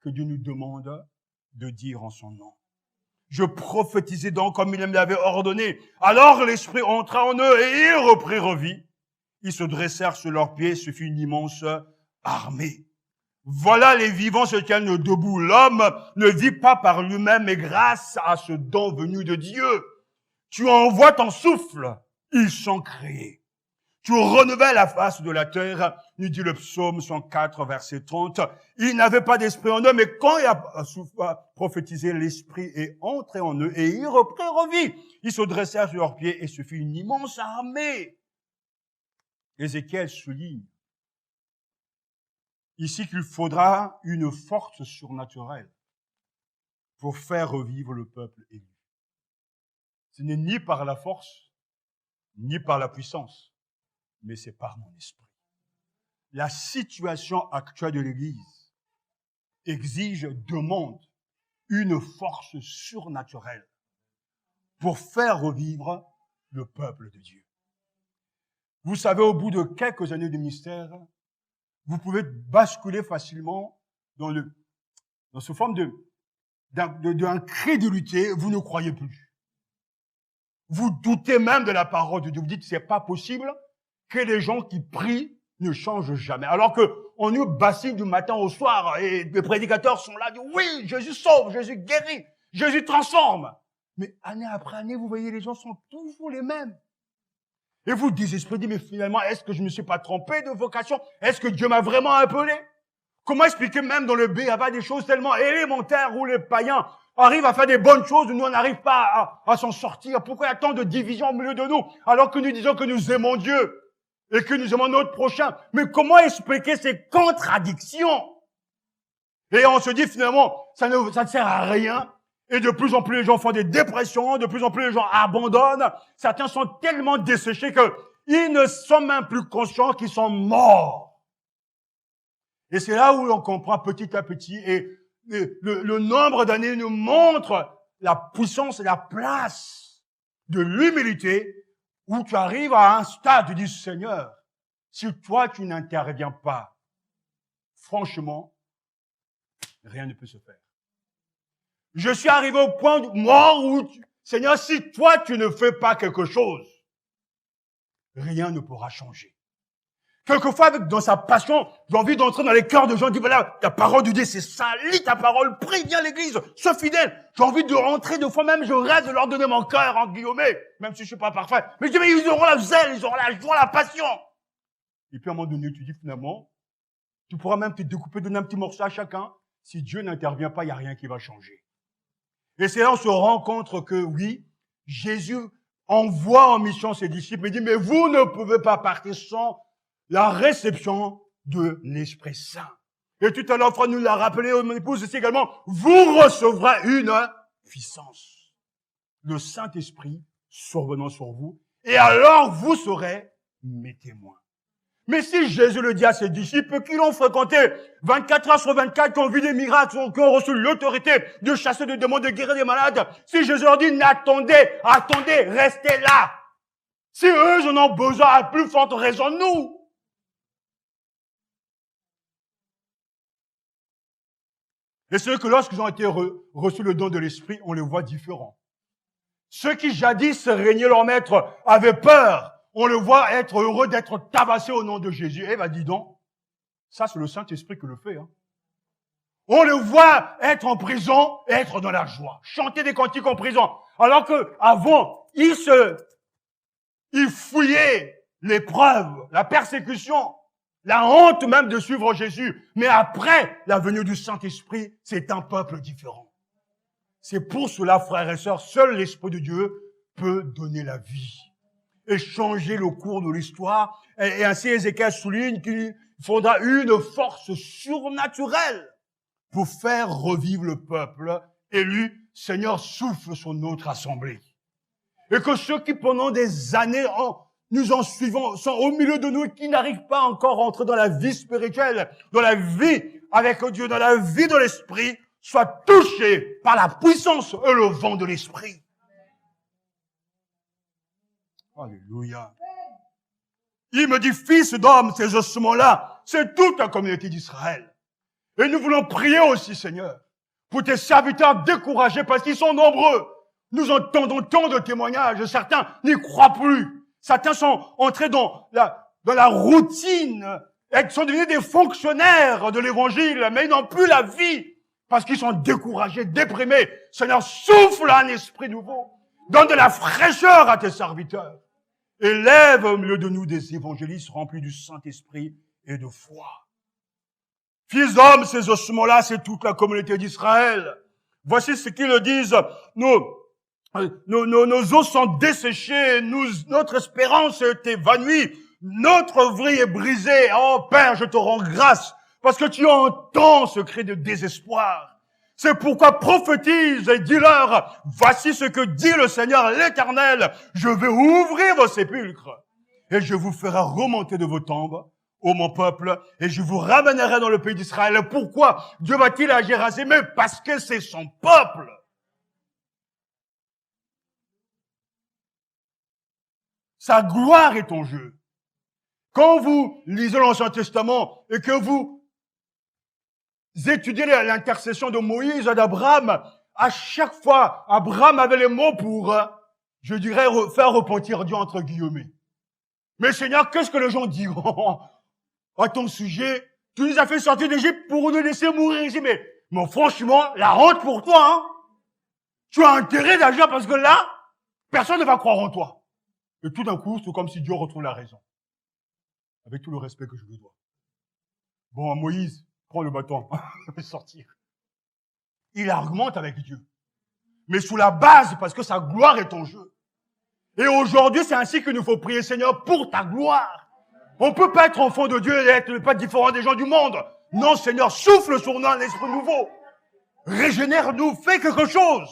que Dieu nous demande de dire en son nom. Je prophétisais donc comme il me l'avait ordonné. Alors l'Esprit entra en eux et ils reprirent vie. Ils se dressèrent sur leurs pieds, ce fut une immense armée. Voilà les vivants se tiennent debout. L'homme ne vit pas par lui-même, mais grâce à ce don venu de Dieu. Tu envoies ton souffle, ils sont créés. Tu renouvelles la face de la terre, nous dit le psaume 104, verset 30. Il n'avait pas d'esprit en eux, mais quand il a prophétisé, l'esprit est entré en eux et ils reprirent vie. Ils se dressèrent sur leurs pieds et ce fut une immense armée. Ézéchiel souligne ici qu'il faudra une force surnaturelle pour faire revivre le peuple élu. Ce n'est ni par la force, ni par la puissance, mais c'est par mon esprit. La situation actuelle de l'Église demande une force surnaturelle pour faire revivre le peuple de Dieu. Vous savez, au bout de quelques années de ministère, vous pouvez basculer facilement dans ce forme d'incrédulité, vous ne croyez plus. Vous doutez même de la parole de Dieu. Vous dites, c'est pas possible que les gens qui prient ne changent jamais. Alors que on nous bassine du matin au soir et les prédicateurs sont là, disent, oui, Jésus sauve, Jésus guérit, Jésus transforme. Mais année après année, vous voyez, les gens sont toujours les mêmes. Et vous désespérez, mais finalement, est-ce que je ne me suis pas trompé de vocation? Est-ce que Dieu m'a vraiment appelé? Comment expliquer même dans le B.A.B.A. des choses tellement élémentaires où les païens arrivent à faire des bonnes choses, nous on n'arrive pas à s'en sortir? Pourquoi il y a tant de divisions au milieu de nous, alors que nous disons que nous aimons Dieu et que nous aimons notre prochain? Mais comment expliquer ces contradictions? Et on se dit finalement, ça ne sert à rien. Et de plus en plus, les gens font des dépressions, de plus en plus, les gens abandonnent. Certains sont tellement desséchés qu'ils ne sont même plus conscients qu'ils sont morts. Et c'est là où l'on comprend petit à petit. Et le nombre d'années nous montre la puissance et la place de l'humilité où tu arrives à un stade, tu dis, Seigneur, si toi, tu n'interviens pas, franchement, rien ne peut se faire. Je suis arrivé au point mort où, Seigneur, si toi, tu ne fais pas quelque chose, rien ne pourra changer. Quelquefois, dans sa passion, j'ai envie d'entrer dans les cœurs de gens, dire, voilà, ta parole de Dieu, c'est ça, lis ta parole, prie, viens à l'église, sois fidèle. J'ai envie de rentrer, de fois même, je rêve de leur donner mon cœur, en guillemets, même si je suis pas parfait. Mais je dis, mais ils auront la zèle, ils auront la joie, la passion. Et puis, à un moment donné, tu dis, finalement, tu pourras même te découper, donner un petit morceau à chacun. Si Dieu n'intervient pas, il n'y a rien qui va changer. Et c'est là où on se rend compte que oui, Jésus envoie en mission ses disciples et dit, mais vous ne pouvez pas partir sans la réception de l'Esprit Saint. Et tout à l'heure, frère nous l'a rappelé, mon épouse aussi également, vous recevrez une puissance. Le Saint-Esprit survenant sur vous, et alors vous serez mes témoins. Mais si Jésus le dit à ses disciples qui l'ont fréquenté 24 heures sur 24, qui ont vu des miracles, qui ont reçu l'autorité de chasser des démons, de guérir des malades, si Jésus leur dit, attendez, restez là. Si eux en ont besoin, à plus forte raison, nous. Et ceux que lorsqu'ils ont été reçus le don de l'Esprit, on les voit différents. Ceux qui jadis régnaient leur maître avaient peur. On le voit être heureux d'être tabassé au nom de Jésus. Eh ben, dis donc, ça c'est le Saint-Esprit qui le fait. Hein. On le voit être en prison et être dans la joie. Chanter des cantiques en prison. Alors que avant, il fouillait l'épreuve, la persécution, la honte même de suivre Jésus. Mais après la venue du Saint-Esprit, c'est un peuple différent. C'est pour cela, frères et sœurs, seul l'Esprit de Dieu peut donner la vie et changer le cours de l'histoire. Et ainsi, Ézéchiel souligne qu'il faudra une force surnaturelle pour faire revivre le peuple élu. Seigneur, souffle sur notre assemblée. Et que ceux qui, pendant des années, nous en suivons, sont au milieu de nous et qui n'arrivent pas encore à entrer dans la vie spirituelle, dans la vie avec Dieu, dans la vie de l'esprit, soient touchés par la puissance et le vent de l'esprit. Alléluia. Il me dit, fils d'homme, ces ossements-là, c'est toute la communauté d'Israël. Et nous voulons prier aussi, Seigneur, pour tes serviteurs découragés parce qu'ils sont nombreux. Nous entendons tant de témoignages. Certains n'y croient plus. Certains sont entrés dans la routine et sont devenus des fonctionnaires de l'évangile, mais ils n'ont plus la vie parce qu'ils sont découragés, déprimés. Seigneur, souffle un esprit nouveau. Donne de la fraîcheur à tes serviteurs. Élève au milieu de nous des évangélistes remplis du Saint-Esprit et de foi. Fils d'homme, ces ossements-là, c'est toute la communauté d'Israël. Voici ce qu'ils disent. Nos os sont desséchés, notre espérance est évanouie, notre vie est brisée. Oh Père, je te rends grâce parce que tu entends ce cri de désespoir. C'est pourquoi prophétise et dis-leur, voici ce que dit le Seigneur l'Éternel, je vais ouvrir vos sépulcres et je vous ferai remonter de vos tombes, ô mon peuple, et je vous ramènerai dans le pays d'Israël. Pourquoi Dieu va-t-il agir ainsi? Mais parce que c'est son peuple. Sa gloire est en jeu. Quand vous lisez l'Ancien Testament et que vous étudiez l'intercession de Moïse et d'Abraham, à chaque fois, Abraham avait les mots pour, je dirais, faire repentir Dieu entre guillemets. Mais Seigneur, qu'est-ce que les gens diront à ton sujet? Tu nous as fait sortir d'Égypte pour nous laisser mourir ici. Mais franchement, la honte pour toi, hein? Tu as intérêt d'agir parce que là, personne ne va croire en toi. Et tout d'un coup, c'est comme si Dieu retrouve la raison. Avec tout le respect que je lui dois. Bon, Moïse, prends le bâton, sortir. Il argumente avec Dieu. Mais sous la base, parce que sa gloire est en jeu. Et aujourd'hui, c'est ainsi qu'il nous faut prier, Seigneur, pour ta gloire. On ne peut pas être enfant de Dieu et être pas différent des gens du monde. Non, Seigneur, souffle sur nous un esprit nouveau. Régénère-nous, fais quelque chose.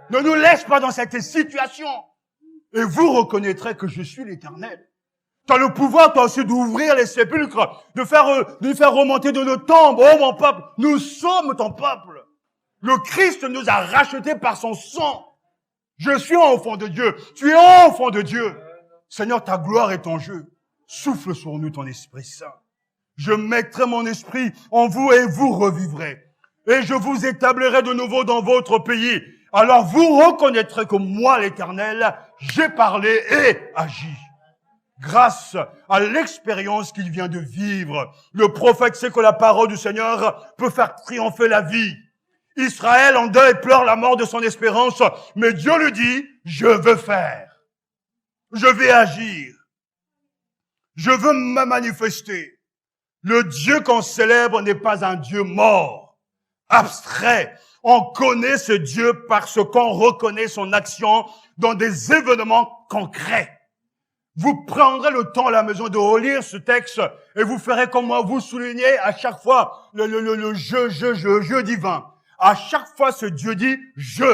Ne nous laisse pas dans cette situation. Et vous reconnaîtrez que je suis l'Éternel. Tu as le pouvoir, toi aussi, d'ouvrir les sépulcres, de faire remonter de nos tombes. Oh, mon peuple, nous sommes ton peuple. Le Christ nous a rachetés par son sang. Je suis enfant de Dieu. Tu es enfant de Dieu. Seigneur, ta gloire est en jeu. Souffle sur nous ton Esprit Saint. Je mettrai mon esprit en vous et vous revivrez. Et je vous établirai de nouveau dans votre pays. Alors vous reconnaîtrez que moi, l'Éternel, j'ai parlé et agi. Grâce à l'expérience qu'il vient de vivre, le prophète sait que la parole du Seigneur peut faire triompher la vie. Israël en deuil pleure la mort de son espérance, mais Dieu lui dit, je veux faire. Je vais agir. Je veux me manifester. Le Dieu qu'on célèbre n'est pas un Dieu mort, abstrait. On connaît ce Dieu parce qu'on reconnaît son action dans des événements concrets. Vous prendrez le temps à la maison de relire ce texte et vous ferez comme moi, vous soulignez à chaque fois le je divin. À chaque fois, ce Dieu dit, je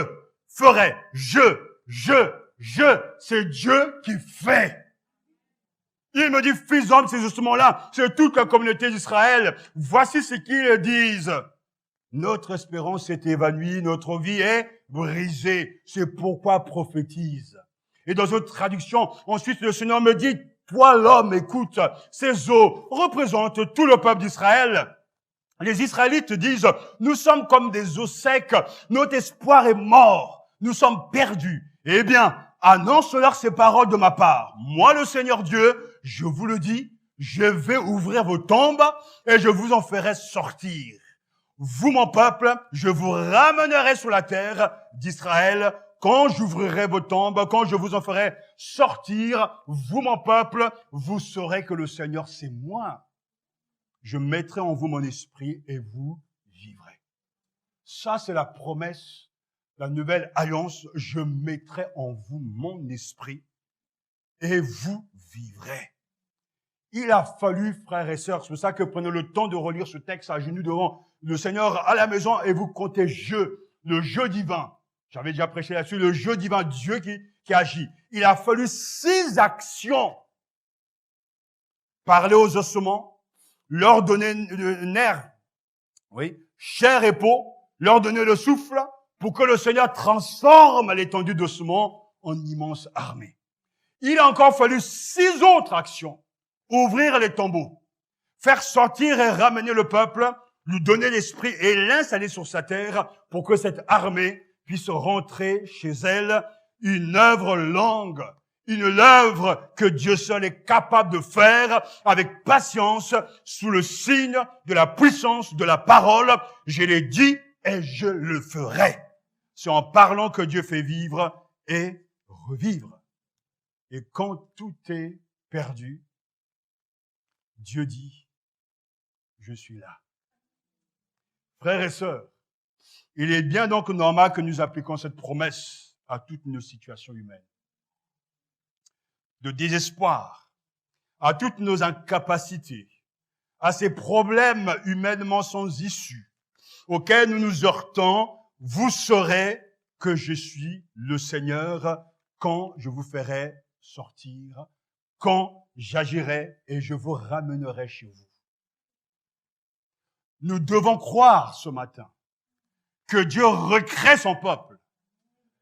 ferai, c'est Dieu qui fait. Il me dit, fils d'homme, c'est justement là, c'est toute la communauté d'Israël. Voici ce qu'ils disent. Notre espérance est évanouie, notre vie est brisée. C'est pourquoi prophétise. Et dans une traduction, ensuite le Seigneur me dit, toi l'homme, écoute, ces eaux représentent tout le peuple d'Israël. Les Israélites disent, nous sommes comme des eaux secs, notre espoir est mort, nous sommes perdus. Eh bien, annonce-leur ces paroles de ma part. Moi, le Seigneur Dieu, je vous le dis, je vais ouvrir vos tombes et je vous en ferai sortir. Vous, mon peuple, je vous ramènerai sur la terre d'Israël quand j'ouvrirai vos tombes, quand je vous en ferai sortir. Vous, mon peuple, vous saurez que le Seigneur, c'est moi. Je mettrai en vous mon esprit et vous vivrez. Ça, c'est la promesse, la nouvelle alliance. Je mettrai en vous mon esprit et vous vivrez. Il a fallu, frères et sœurs, c'est pour ça que prenez le temps de relire ce texte à genoux devant le Seigneur à la maison et vous comptez le jeu divin. J'avais déjà prêché là-dessus, le jeu divin, Dieu qui agit. Il a fallu 6 actions. Parler aux ossements, leur donner nerf, oui, chair et peau, leur donner le souffle, pour que le Seigneur transforme l'étendue d'ossements en immense armée. Il a encore fallu 6 autres actions. Ouvrir les tombeaux, faire sortir et ramener le peuple, lui donner l'esprit et l'installer sur sa terre pour que cette armée puisse rentrer chez elle, une œuvre longue, une œuvre que Dieu seul est capable de faire avec patience sous le signe de la puissance de la parole. Je l'ai dit et je le ferai. C'est en parlant que Dieu fait vivre et revivre. Et quand tout est perdu, Dieu dit, je suis là. Frères et sœurs, il est bien donc normal que nous appliquions cette promesse à toutes nos situations humaines. De désespoir, à toutes nos incapacités, à ces problèmes humainement sans issue, auxquels nous nous heurtons, vous saurez que je suis le Seigneur quand je vous ferai sortir, quand j'agirai et je vous ramènerai chez vous. Nous devons croire ce matin que Dieu recrée son peuple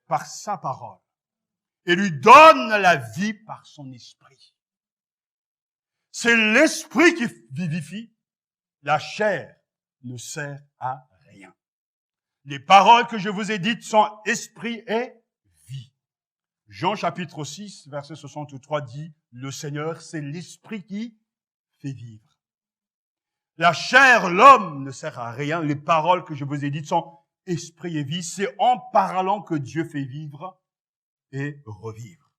par sa parole et lui donne la vie par son esprit. C'est l'esprit qui vivifie, la chair ne sert à rien. Les paroles que je vous ai dites sont esprit et vie. Jean chapitre 6, verset 63 dit, le Seigneur, c'est l'esprit qui fait vivre. La chair, l'homme ne sert à rien. Les paroles que je vous ai dites sont esprit et vie. C'est en parlant que Dieu fait vivre et revivre.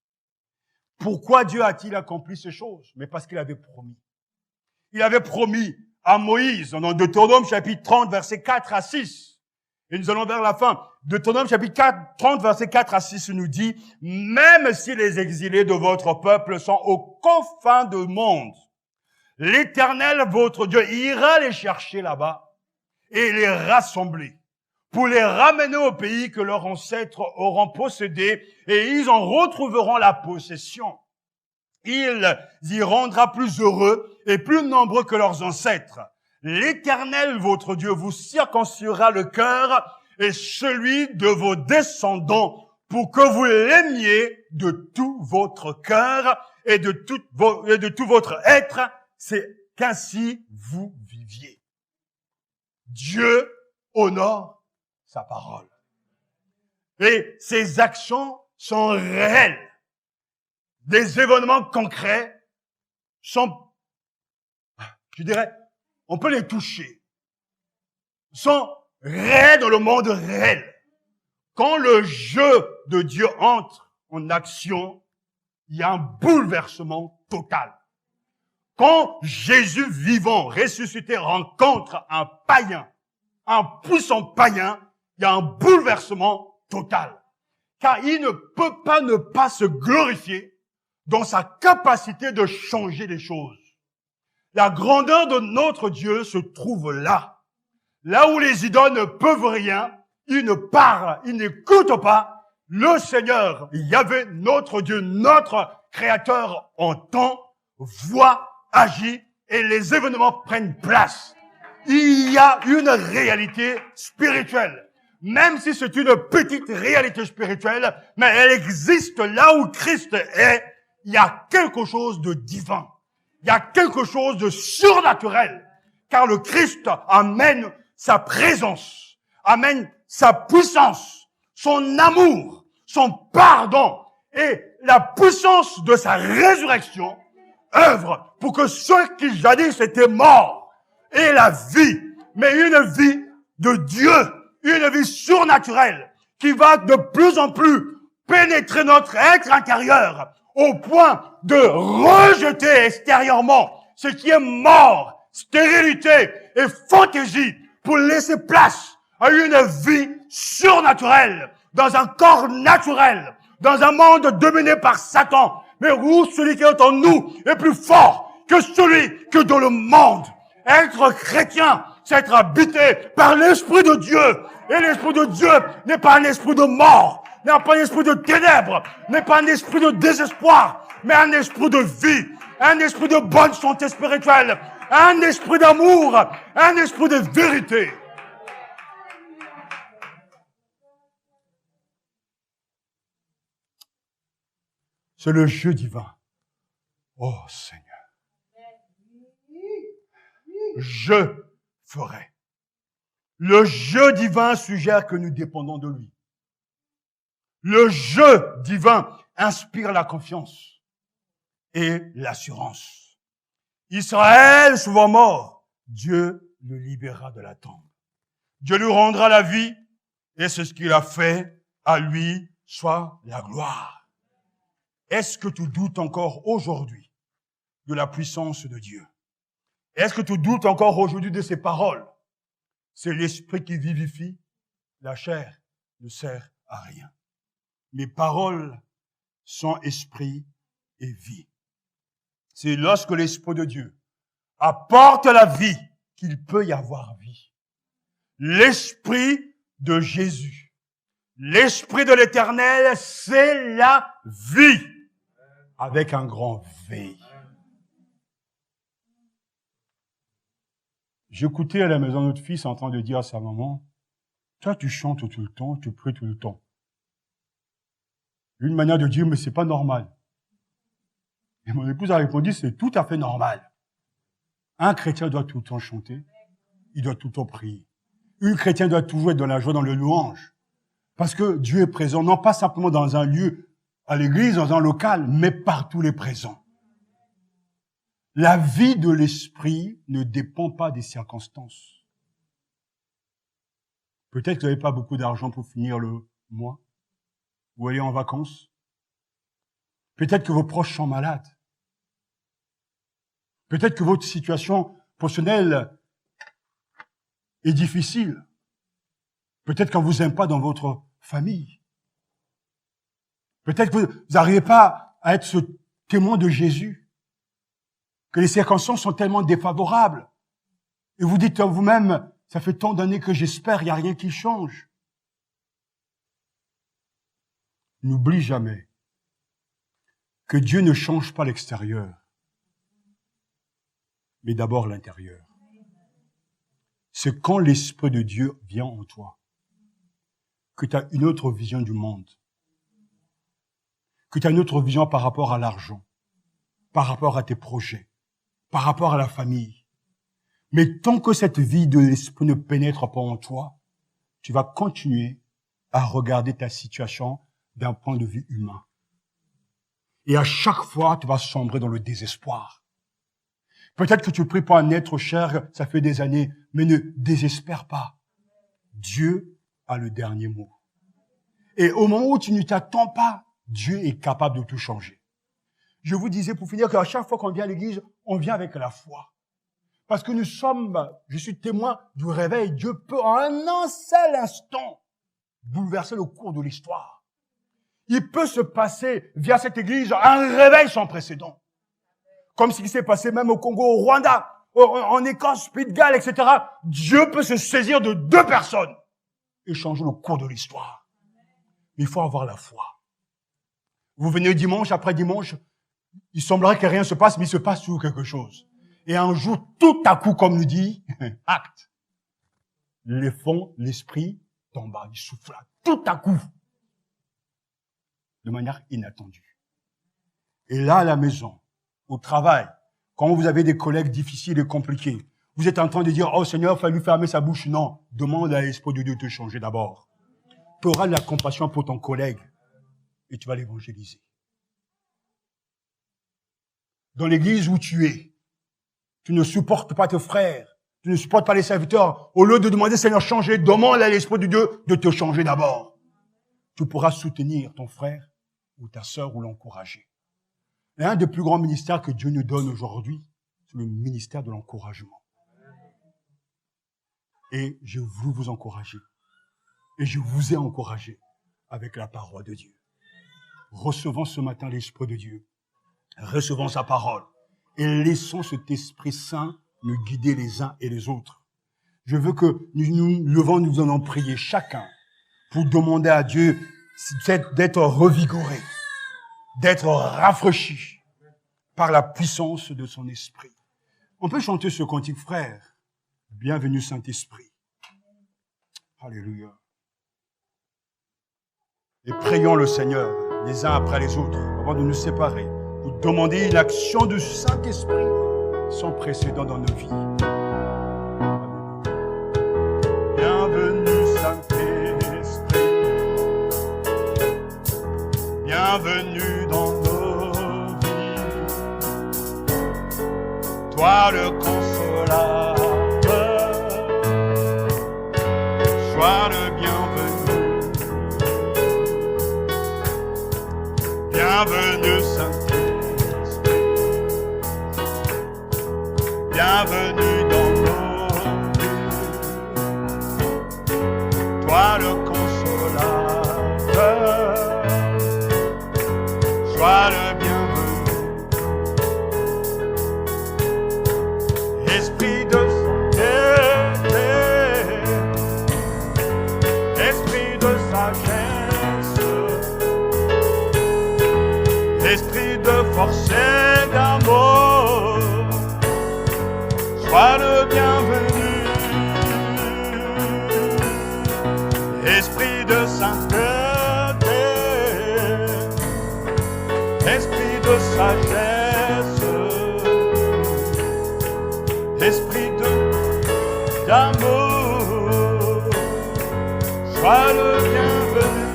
Pourquoi Dieu a-t-il accompli ces choses? Mais parce qu'il avait promis. Il avait promis à Moïse, dans Deutéronome chapitre 30, versets 4 à 6. Et nous allons vers la fin. Deutéronome chapitre 30, versets 4 à 6 nous dit, « Même si les exilés de votre peuple sont aux confins du monde, l'Éternel, votre Dieu, ira les chercher là-bas et les rassembler pour les ramener au pays que leurs ancêtres auront possédé et ils en retrouveront la possession. Il y rendra plus heureux et plus nombreux que leurs ancêtres. L'Éternel, votre Dieu, vous circoncira le cœur et celui de vos descendants pour que vous l'aimiez de tout votre cœur et de tout votre être. C'est qu'ainsi vous viviez. Dieu honore sa parole. Et ses actions sont réelles. Des événements concrets sont, je dirais, on peut les toucher, sont réels dans le monde réel. Quand le jeu de Dieu entre en action, il y a un bouleversement total. Quand Jésus vivant, ressuscité, rencontre un païen, un puissant païen, il y a un bouleversement total. Car il ne peut pas ne pas se glorifier dans sa capacité de changer les choses. La grandeur de notre Dieu se trouve là. Là où les idoles ne peuvent rien, ils ne parlent, ils n'écoutent pas. Le Seigneur, Yahvé, notre Dieu, notre Créateur, entend, voit, agit et les événements prennent place. Il y a une réalité spirituelle. Même si c'est une petite réalité spirituelle, mais elle existe là où Christ est. Il y a quelque chose de divin. Il y a quelque chose de surnaturel. Car le Christ amène sa présence, amène sa puissance, son amour, son pardon et la puissance de sa résurrection œuvre pour que ceux qui jadis étaient morts aient la vie, mais une vie de Dieu, une vie surnaturelle qui va de plus en plus pénétrer notre être intérieur au point de rejeter extérieurement ce qui est mort, stérilité et fantaisie pour laisser place à une vie surnaturelle dans un corps naturel, dans un monde dominé par Satan, mais où celui qui est en nous est plus fort que celui que dans le monde. Être chrétien, c'est être habité par l'Esprit de Dieu. Et l'Esprit de Dieu n'est pas un esprit de mort, n'est pas un esprit de ténèbres, n'est pas un esprit de désespoir, mais un esprit de vie, un esprit de bonne santé spirituelle, un esprit d'amour, un esprit de vérité. C'est le jeu divin. Oh Seigneur. Je ferai. Le jeu divin suggère que nous dépendons de lui. Le jeu divin inspire la confiance et l'assurance. Israël, souvent mort, Dieu le libérera de la tombe. Dieu lui rendra la vie et c'est ce qu'il a fait. À lui soit la gloire. Est-ce que tu doutes encore aujourd'hui de la puissance de Dieu? Est-ce que tu doutes encore aujourd'hui de ses paroles? C'est l'esprit qui vivifie. La chair ne sert à rien. Mes paroles sont esprit et vie. C'est lorsque l'Esprit de Dieu apporte la vie qu'il peut y avoir vie. L'Esprit de Jésus, l'Esprit de l'Éternel, c'est la vie. Avec un grand V. J'écoutais à la maison notre fils en train de dire à sa maman, toi tu chantes tout le temps, tu pries tout le temps. Une manière de dire, mais c'est pas normal. Et mon épouse a répondu, c'est tout à fait normal. Un chrétien doit tout le temps chanter, il doit tout le temps prier. Un chrétien doit toujours être dans la joie, dans le louange. Parce que Dieu est présent, non pas simplement dans un lieu, à l'église, dans un local, mais partout il est présent. La vie de l'esprit ne dépend pas des circonstances. Peut-être que vous n'avez pas beaucoup d'argent pour finir le mois, ou aller en vacances. Peut-être que vos proches sont malades. Peut-être que votre situation personnelle est difficile. Peut-être qu'on vous aime pas dans votre famille. Peut-être que vous n'arrivez pas à être ce témoin de Jésus, que les circonstances sont tellement défavorables. Et vous dites à vous-même, ça fait tant d'années que j'espère, il n'y a rien qui change. N'oublie jamais que Dieu ne change pas l'extérieur, mais d'abord l'intérieur. C'est quand l'Esprit de Dieu vient en toi que tu as une autre vision du monde, que tu as une autre vision par rapport à l'argent, par rapport à tes projets, par rapport à la famille. Mais tant que cette vie de l'esprit ne pénètre pas en toi, tu vas continuer à regarder ta situation d'un point de vue humain. Et à chaque fois, tu vas sombrer dans le désespoir. Peut-être que tu pries pour un être cher, ça fait des années, mais ne désespère pas. Dieu a le dernier mot. Et au moment où tu ne t'attends pas, Dieu est capable de tout changer. Je vous disais pour finir qu'à chaque fois qu'on vient à l'église, on vient avec la foi. Parce que je suis témoin du réveil. Dieu peut en un seul instant bouleverser le cours de l'histoire. Il peut se passer via cette église un réveil sans précédent. Comme ce qui s'est passé même au Congo, au Rwanda, en Écosse, Pays de Galles, etc. Dieu peut se saisir de 2 personnes et changer le cours de l'histoire. Mais il faut avoir la foi. Vous venez dimanche après dimanche, il semblerait que rien ne se passe, mais il se passe toujours quelque chose. Et un jour, tout à coup, comme nous dit, acte. L'esprit tomba, il souffla, tout à coup. De manière inattendue. Et là, à la maison, au travail, quand vous avez des collègues difficiles et compliqués, vous êtes en train de dire, oh Seigneur, il faut lui fermer sa bouche. Non, demande à l'Esprit de Dieu de te changer d'abord. Tu auras de la compassion pour ton collègue et tu vas l'évangéliser. Dans l'église où tu es, tu ne supportes pas tes frères, tu ne supportes pas les serviteurs. Au lieu de demander, Seigneur, changer, demande à l'Esprit de Dieu de te changer d'abord. Tu pourras soutenir ton frère ou ta sœur ou l'encourager. L'un des plus grands ministères que Dieu nous donne aujourd'hui, c'est le ministère de l'encouragement. Et je veux vous encourager. Et je vous ai encouragé avec la parole de Dieu. Recevons ce matin l'Esprit de Dieu. Recevons sa parole. Et laissons cet Esprit Saint nous guider les uns et les autres. Je veux que nous nous en prier chacun pour demander à Dieu d'être revigoré, d'être rafraîchi par la puissance de son esprit. On peut chanter ce cantique, frère. Bienvenue Saint-Esprit. Alléluia. Et prions le Seigneur, les uns après les autres, avant de nous séparer, pour demander une action du Saint-Esprit sans précédent dans nos vies. Bienvenue Saint-Esprit, bienvenue dans nos vies, toi le consolateur, sois le bienvenu. Bienvenue Saint-Esprit, bienvenue dans nos vies, toi le consolateur, sois le bienvenu. Esprit de sainteté, esprit de sagesse, esprit de force et d'amour, sois le bienvenu. Esprit de sainteté, esprit de sagesse, esprit d'amour, sois le bienvenu.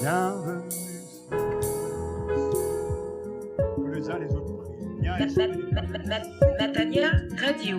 Bienvenue. Que les uns les autres prient. Viens, Esprit. Matania Radio.